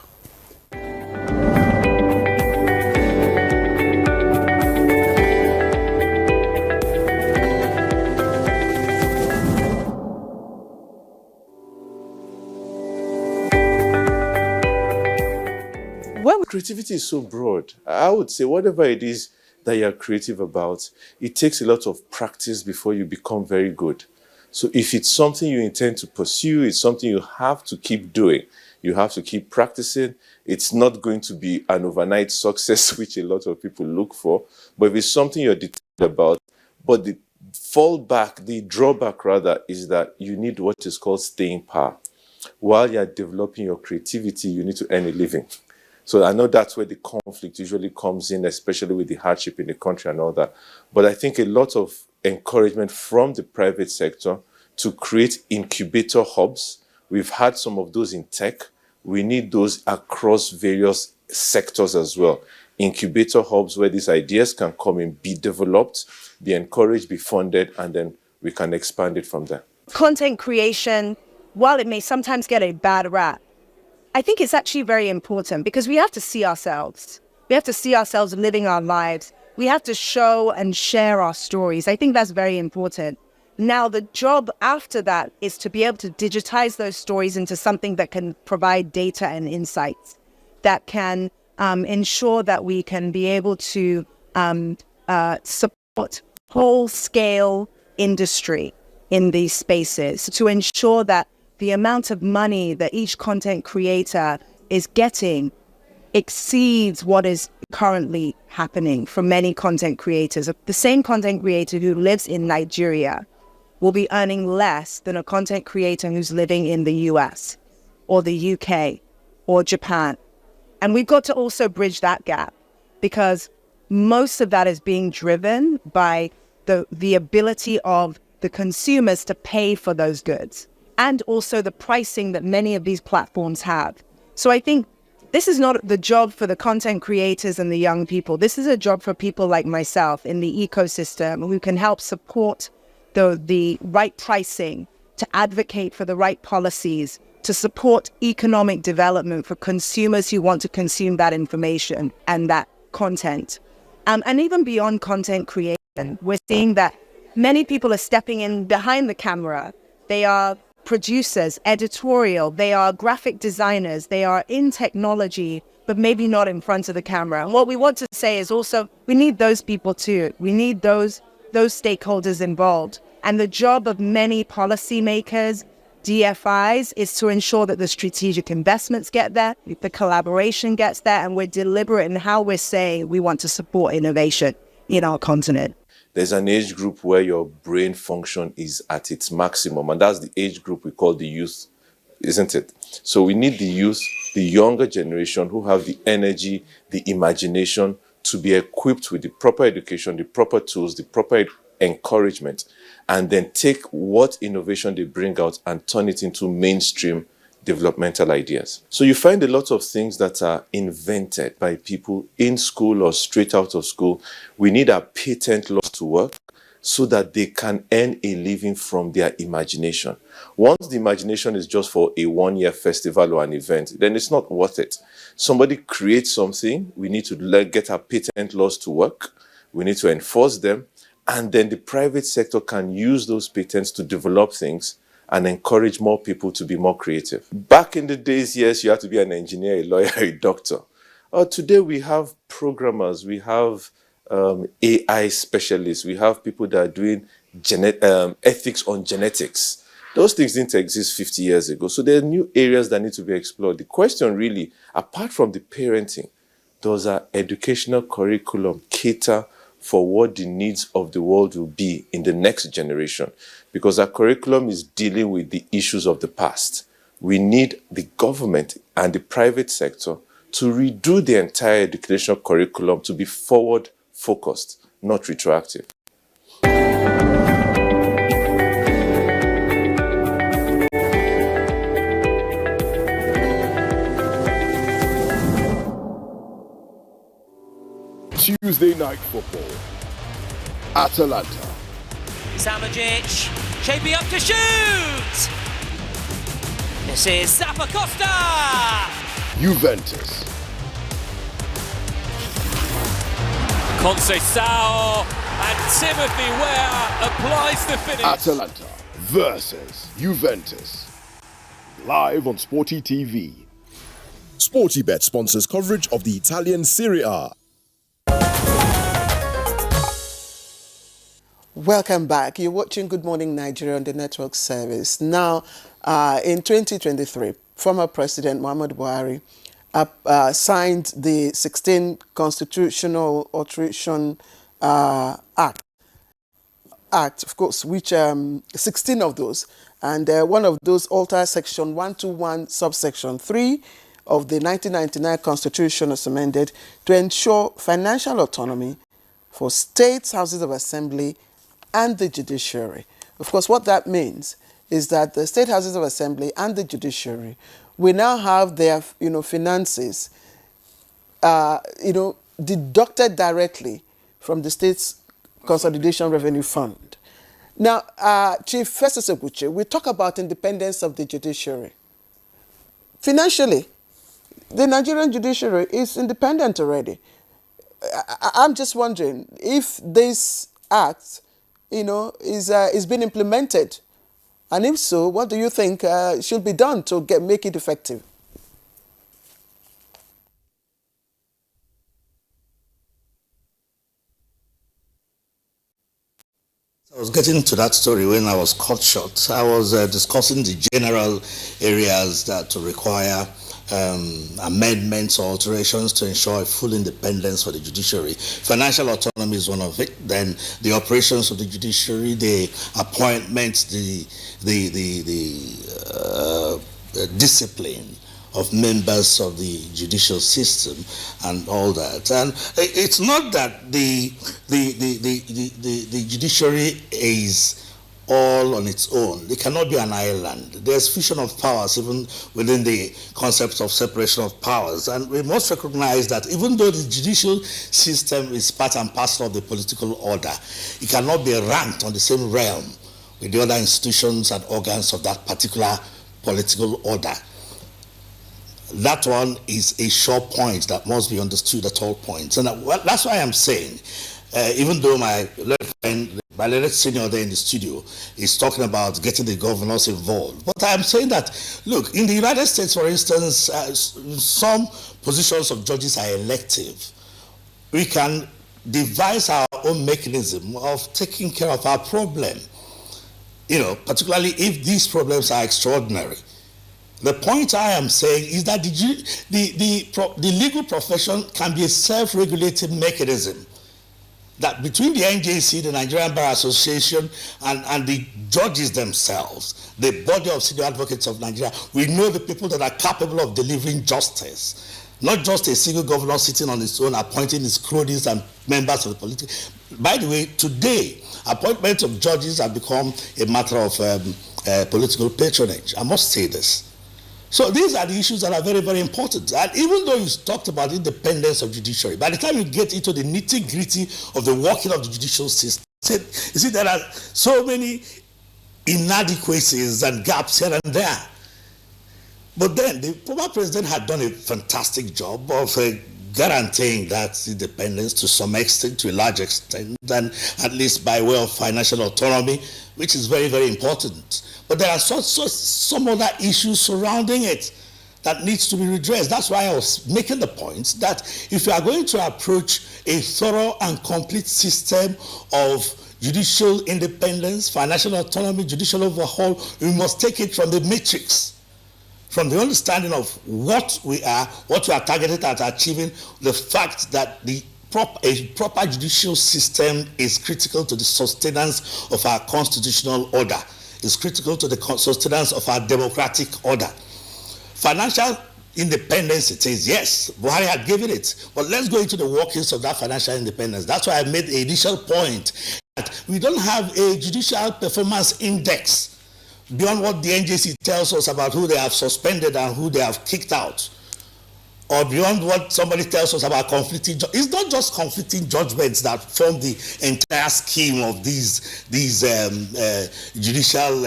Creativity is so broad. I would say whatever it is that you're creative about, it takes a lot of practice before you become very good. So if it's something you intend to pursue, it's something you have to keep doing. You have to keep practicing. It's not going to be an overnight success, which a lot of people look for. But if it's something you're determined about, but the drawback rather, is that you need what is called staying power. While you're developing your creativity, you need to earn a living. So I know that's where the conflict usually comes in, especially with the hardship in the country and all that. But I think a lot of encouragement from the private sector to create incubator hubs. We've had some of those in tech. We need those across various sectors as well. Incubator hubs where these ideas can come in, be developed, be encouraged, be funded, and then we can expand it from there. Content creation, while it may sometimes get a bad rap, I think it's actually very important because we have to see ourselves. We have to see ourselves living our lives. We have to show and share our stories. I think that's very important. Now, the job after that is to be able to digitize those stories into something that can provide data and insights, that can ensure that we can be able to support whole-scale industry in these spaces, to ensure that the amount of money that each content creator is getting exceeds what is currently happening for many content creators. The same content creator who lives in Nigeria will be earning less than a content creator who's living in the US or the UK or Japan. And we've got to also bridge that gap because most of that is being driven by the ability of the consumers to pay for those goods, and also the pricing that many of these platforms have. So I think this is not the job for the content creators and the young people. This is a job for people like myself in the ecosystem who can help support the right pricing, to advocate for the right policies, to support economic development for consumers who want to consume that information and that content. And even beyond content creation, we're seeing that many people are stepping in behind the camera. They are producers, editorial, they are graphic designers, they are in technology, but maybe not in front of the camera. And what we want to say is also, we need those people too. We need those stakeholders involved. And the job of many policymakers, DFIs, is to ensure that the strategic investments get there, the collaboration gets there, and we're deliberate in how we're saying we want to support innovation in our continent. There's an age group where your brain function is at its maximum, and that's the age group we call the youth, isn't it? So we need the youth, the younger generation who have the energy, the imagination to be equipped with the proper education, the proper tools, the proper encouragement, and then take what innovation they bring out and turn it into mainstream developmental ideas. So you find a lot of things that are invented by people in school or straight out of school. We need our patent laws to work so that they can earn a living from their imagination. Once the imagination is just for a one-year festival or an event, then it's not worth it. Somebody creates something, we need to get our patent laws to work, we need to enforce them, and then the private sector can use those patents to develop things and encourage more people to be more creative. Back in the days, yes, you had to be an engineer, a lawyer, a doctor. Today we have programmers, we have AI specialists, we have people that are doing ethics on genetics. Those things didn't exist 50 years ago. So there are new areas that need to be explored. The question really, apart from the parenting, does our educational curriculum cater for what the needs of the world will be in the next generation? Because our curriculum is dealing with the issues of the past. We need the government and the private sector to redo the entire educational curriculum to be forward-focused, not retroactive. Tuesday night football. Atalanta. Samajic, shaping up to shoot! This is Zappacosta! Juventus. Conceição and Timothy Weah applies the finish. Atalanta versus Juventus. Live on Sporty TV. SportyBet sponsors coverage of the Italian Serie A. Welcome back. You're watching Good Morning Nigeria on the network service. Now, in 2023, former President Muhammadu Buhari signed the 16 Constitutional Alteration Act, of course, which 16 of those, and one of those alters Section 121, subsection 3 of the 1999 Constitution as amended to ensure financial autonomy for states, houses of assembly, and the judiciary. Of course, what that means is that the state houses of assembly and the judiciary will now have their, finances, deducted directly from the state's consolidation revenue fund. Now, Chief Festus Oguche, we talk about independence of the judiciary. Financially, the Nigerian judiciary is independent already. I'm just wondering if this act, is being implemented, and if so, what do you think should be done to make it effective? I was getting to that story when I was cut short. I was discussing the general areas that require amendments or alterations to ensure full independence for the judiciary. Financial autonomy is one of it. Then the operations of the judiciary, the appointments, the discipline of members of the judicial system and all that. And it's not that the judiciary is all on its own. It cannot be an island. There's fusion of powers even within the concept of separation of powers. And we must recognize that even though the judicial system is part and parcel of the political order, it cannot be ranked on the same realm with the other institutions and organs of that particular political order. That one is a sure point that must be understood at all points. And that's why I'm saying, even though my senior there in the studio is talking about getting the governors involved. But I'm saying that, look, in the United States, for instance, some positions of judges are elective. We can devise our own mechanism of taking care of our problem, particularly if these problems are extraordinary. The point I am saying is that the legal profession can be a self-regulating mechanism. That between the NJC, the Nigerian Bar Association, and the judges themselves, the body of senior advocates of Nigeria, we know the people that are capable of delivering justice. Not just a single governor sitting on his own, appointing his cronies and members of the political. By the way, today, appointment of judges have become a matter of political patronage. I must say this. So these are the issues that are very, very important. And even though you talked about independence of judiciary, by the time you get into the nitty-gritty of the working of the judicial system, you see, there are so many inadequacies and gaps here and there. But then the former president had done a fantastic job of guaranteeing that independence to some extent, to a large extent, and at least by way of financial autonomy, which is very, very important. But there are some other issues surrounding it that needs to be redressed. That's why I was making the point that if you are going to approach a thorough and complete system of judicial independence, financial autonomy, judicial overhaul, we must take it from the matrix, from the understanding of what we are targeted at achieving, the fact that a proper judicial system is critical to the sustenance of our constitutional order, is critical to the sustenance of our democratic order. Financial independence, it is, yes, Buhari had given it, but let's go into the workings of that financial independence. That's why I made the initial point that we don't have a judicial performance index beyond what the NJC tells us about who they have suspended and who they have kicked out, or beyond what somebody tells us about conflicting, it's not just conflicting judgments that form the entire scheme of these judicial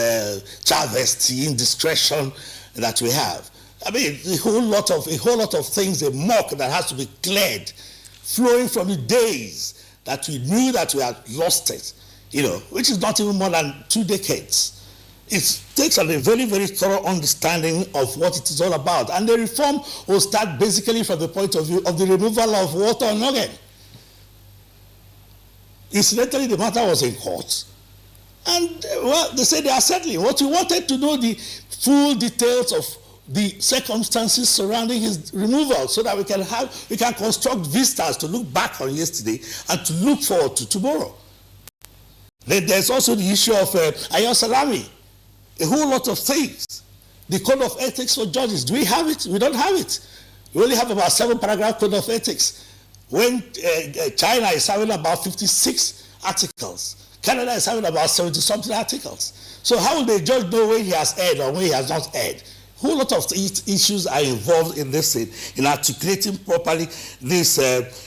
travesty, indiscretion that we have. I mean, a whole lot of things, a muck that has to be cleared, flowing from the days that we knew that we had lost it, which is not even more than 2 decades. It takes a very, very thorough understanding of what it is all about. And the reform will start basically from the point of view of the removal of water and organ. Incidentally, the matter was in court. And, well, they said they are settling. What we wanted to know the full details of the circumstances surrounding his removal so that we can construct vistas to look back on yesterday and to look forward to tomorrow. Then there's also the issue of Ayo Salami. A whole lot of things. The code of ethics for judges, do we have it? We don't have it. We only have about 7-paragraph code of ethics. When China is having about 56 articles, Canada is having about 70-something articles. So how will the judge know when he has erred or when he has not erred? A whole lot of issues are involved in this, in articulating properly these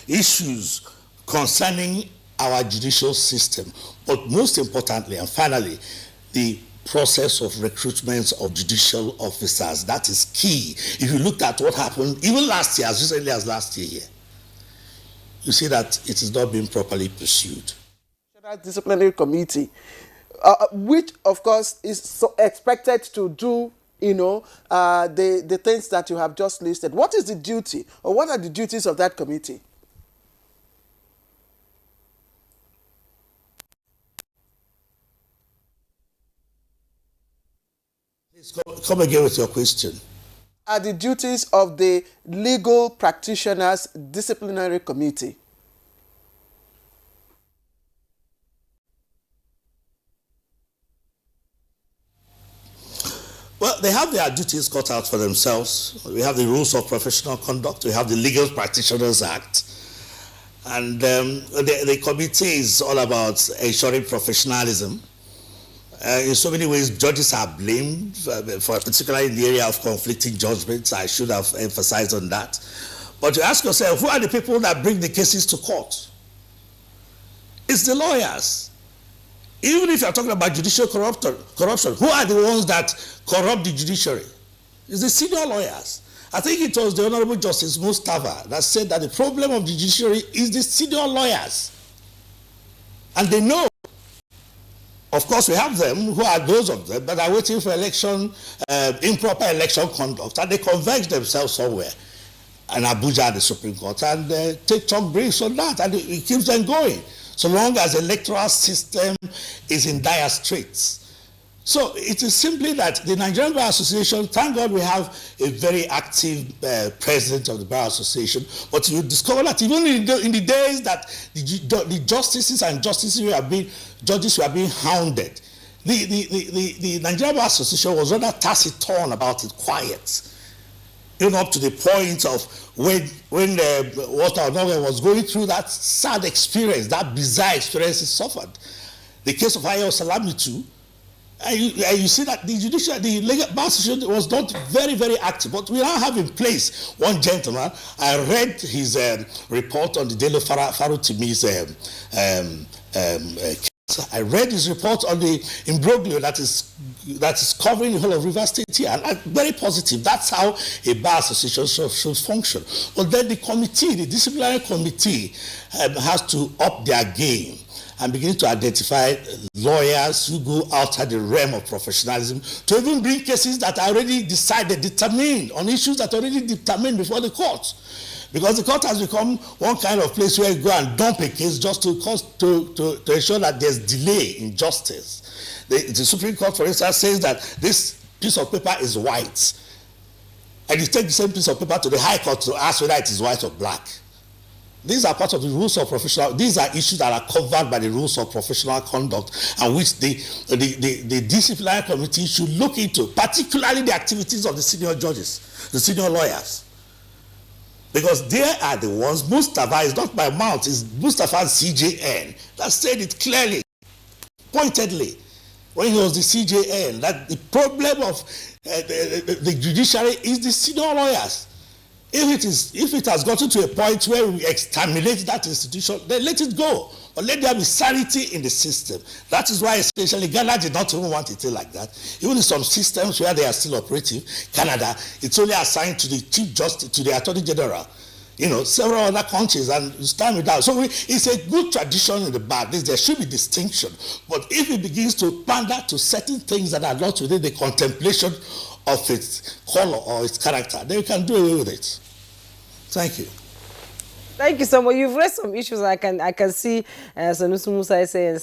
issues concerning our judicial system. But most importantly and finally, the process of recruitment of judicial officers. That is key. If you looked at what happened even last year, as recently as last year, you see that it is not being properly pursued. Disciplinary committee, which of course is so expected to do, the things that you have just listed. What is the duty, or what are the duties of that committee? Come again with your question. Are the duties of the legal practitioners disciplinary committee? Well, they have their duties cut out for themselves. We have the Rules of Professional Conduct. We have the Legal Practitioners Act. And the committee is all about ensuring professionalism. In so many ways, judges are blamed, particularly in the area of conflicting judgments. I should have emphasized on that. But you ask yourself, who are the people that bring the cases to court? It's the lawyers. Even if you're talking about judicial corruption, who are the ones that corrupt the judiciary? It's the senior lawyers. I think it was the Honorable Justice Mustafa that said that the problem of the judiciary is the senior lawyers. And they know. Of course, we have them, who are those of them that are waiting for election, improper election conduct, and they converge themselves somewhere in Abuja, the Supreme Court, and take some briefs on that, and it keeps them going, so long as the electoral system is in dire straits. So it is simply that the Nigerian Bar Association, thank God we have a very active president of the Bar Association, but you discover that even in the days that the justices and judges were being hounded, the Nigerian Bar Association was rather taciturn about it, quiet. Even up to the point of when Walter Onoge was going through that sad experience, that bizarre experience he suffered. The case of Ayo Salami too, and you see that the legal bar association was not very, very active. But we now have in place one gentleman. I read his report on the Daily Farutimi's case. I read his report on the imbroglio that is covering the whole of Rivers State here, and I'm very positive. That's how a bar association should function. But then the committee, the disciplinary committee, has to up their game and begin to identify lawyers who go outside the realm of professionalism to even bring cases that are already determined on issues that are already determined before the court. Because the court has become one kind of place where you go and dump a case just to ensure that there's delay in justice. The Supreme Court, for instance, says that this piece of paper is white. And you take the same piece of paper to the High Court to ask whether it is white or black. These are part of the rules of professional. These are issues that are covered by the rules of professional conduct, and which the disciplinary committee should look into, particularly the activities of the senior judges, the senior lawyers, because they are the ones. Mustafa is not my mouth; it's Mustafa's CJN that said it clearly, pointedly, when he was the CJN, that the problem of the judiciary is the senior lawyers. If it has gotten to a point where we exterminate that institution, then let it go. Or let there be sanity in the system. That is why especially Ghana did not even want it like that. Even in some systems where they are still operative, Canada, it's only assigned to the Chief Justice, to the Attorney General. Several other countries, and stand it out. So it's a good tradition in the back. There should be distinction. But if it begins to pander to certain things that are not within the contemplation of its color or its character, then you can do away with it. Thank you. Thank you so much. You've raised some issues. I can see Sanusi Musa saying,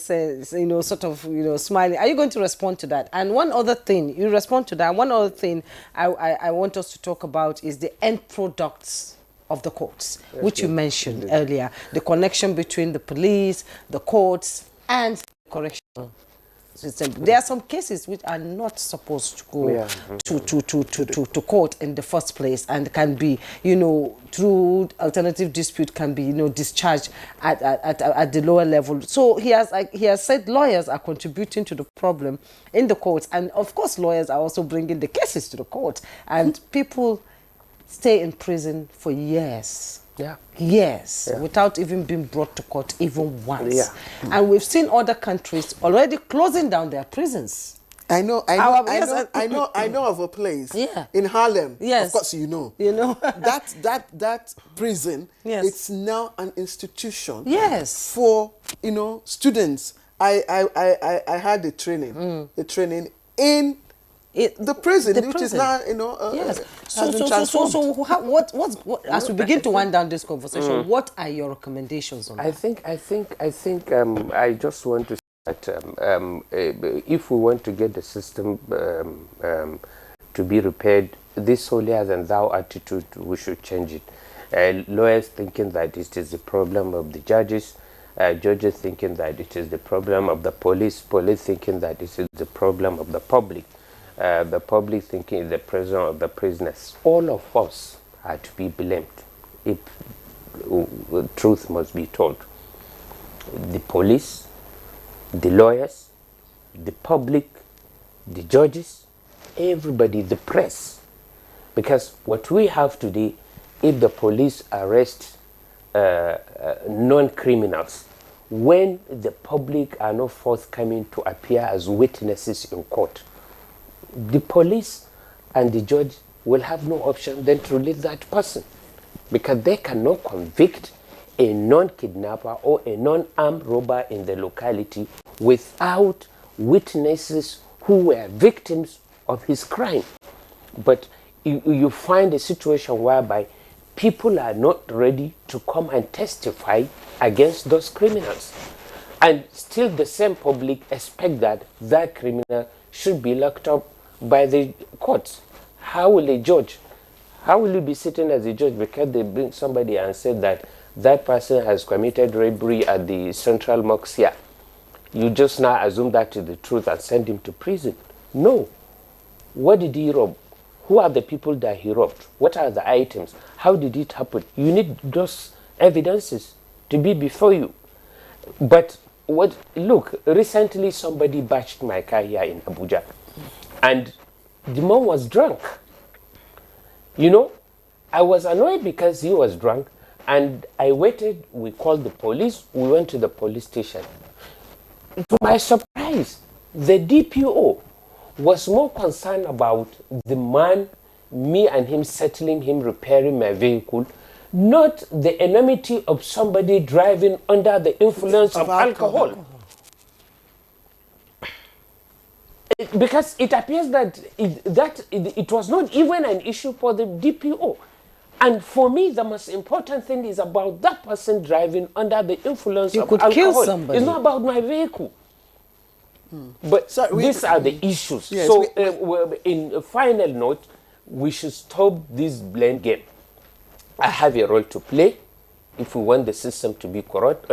sort of, smiling. Are you going to respond to that? And one other thing, you respond to that. One other thing I want us to talk about is the end products of the courts, which you mentioned earlier. The connection between the police, the courts, and the correctional system. There are some cases which are not supposed to go to court in the first place, and can be, through alternative dispute, can be, discharged at the lower level. So he has said lawyers are contributing to the problem in the courts, and of course lawyers are also bringing the cases to the court, and people stay in prison for years. Years, without even being brought to court even once. And we've seen other countries already closing down their prisons. I know of a place in Harlem. Of course, that prison. It's now an institution. For students. I had a training in the prison, which is now, what as we begin to wind down this conversation, what are your recommendations on that? I think I just want to say that if we want to get the system to be repaired, this holier than thou attitude, we should change it. Lawyers thinking that it is the problem of the judges, judges thinking that it is the problem of the police thinking that it is the problem of the public. The public thinking is the prison of the prisoners. All of us are to be blamed if truth must be told. The police, the lawyers, the public, the judges, everybody, the press. Because what we have today, if the police arrest non-criminals, when the public are not forthcoming to appear as witnesses in court, the police and the judge will have no option than to release that person, because they cannot convict a non-kidnapper or a non-armed robber in the locality without witnesses who were victims of his crime. But you find a situation whereby people are not ready to come and testify against those criminals, and still the same public expect that criminal should be locked up by the courts. How will a judge, how will you be sitting as a judge because they bring somebody and say that person has committed robbery at the Central Mosque here? You just now assume that is the truth and send him to prison. No. What did he rob? Who are the people that he robbed? What are the items? How did it happen? You need those evidences to be before you. But look, recently somebody bashed my car here in Abuja. And the man was drunk. I was annoyed because he was drunk, and I waited. We called the police. We went to the police station. To my surprise, the DPO was more concerned about the man, me and him settling him, repairing my vehicle, not the enormity of somebody driving under the influence of alcohol. Because it appears that it was not even an issue for the DPO. And for me, the most important thing is about that person driving under the influence of alcohol. Kill somebody. It's not about my vehicle. But these are the issues. Yes, so in a final note, we should stop this blame game. I have a role to play. If we want the system to be correct,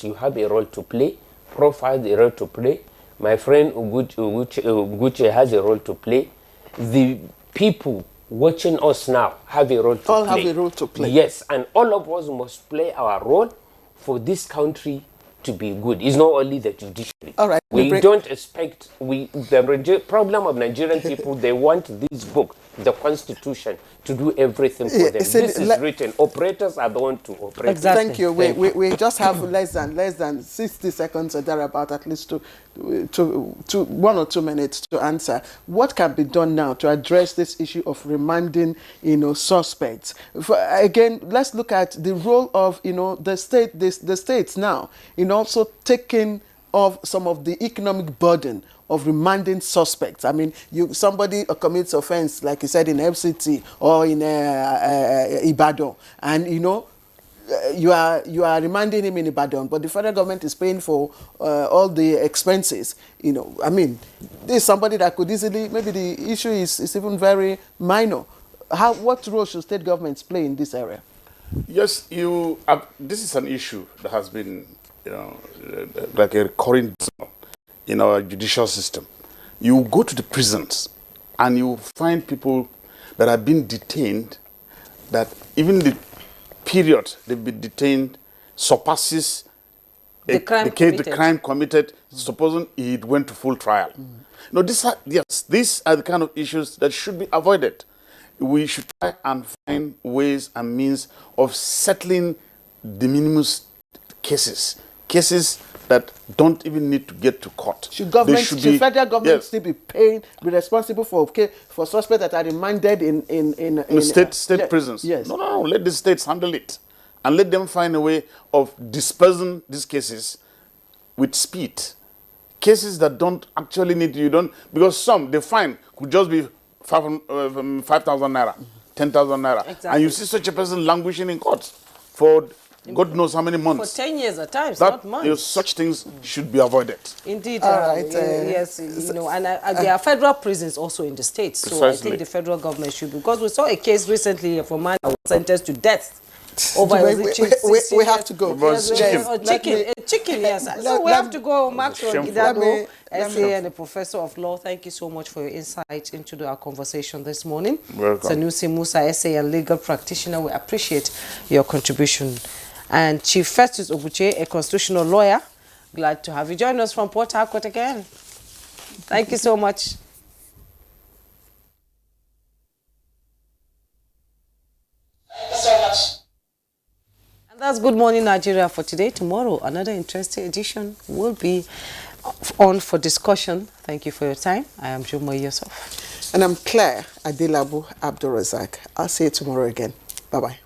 you have a role to play. Profile has a role to play. My friend Uguche has a role to play. The people watching us now have a role to play. All have a role to play. Yes, and all of us must play our role for this country to be good. It's not only the judiciary. All right. We don't expect, the problem of Nigerian people, they want this book, the Constitution, to do everything for them. This is written. Operators are the ones to operate. Exactly. Thank you. We just have less than 60 seconds or thereabout, at least to 1 or 2 minutes to answer. What can be done now to address this issue of remanding, suspects? Again, let's look at the role of, the states now, also taking of some of the economic burden of remanding suspects. I mean, somebody commits offense, like you said, in FCT or in Ibadan, and you are remanding him in Ibadan, but the federal government is paying for all the expenses. I mean, this is somebody that could easily, maybe the issue is even very minor. What role should state governments play in this area? Yes, this is an issue that has been, like a recurring in our judicial system. You go to the prisons and you find people that have been detained, that even the period they've been detained surpasses the crime committed, supposing it went to full trial. No, these are the kind of issues that should be avoided. We should try and find ways and means of settling de minimis cases that don't even need to get to court. Should federal government still be responsible for suspects that are remanded in state prisons? Yes. No. Let the states handle it, and let them find a way of dispersing these cases with speed. Cases that don't actually need because some they find could just be 5,000 naira, 10,000 naira, exactly. And you see such a person languishing in court for God knows how many months. For 10 years at times, not months. Such things should be avoided. Indeed. All right, yes, and there are federal prisons also in the states. So precisely. I think the federal government should, because we saw a case recently of a man that was sentenced to death. We have to go. Chicken, yes. So we have to go. Max Gidado, SA and a professor of law, thank you so much for your insight into our conversation this morning. Welcome. Sanusi Musa, SA and legal practitioner, we appreciate your contribution. And Chief Festus Oguche, a constitutional lawyer, glad to have you join us from Port Harcourt again. Thank you so much. And that's Good Morning Nigeria for today. Tomorrow, another interesting edition will be on for discussion. Thank you for your time. I am Jumo Yusuf. And I'm Claire Adilabu Abdul Razak. I'll see you tomorrow again. Bye-bye.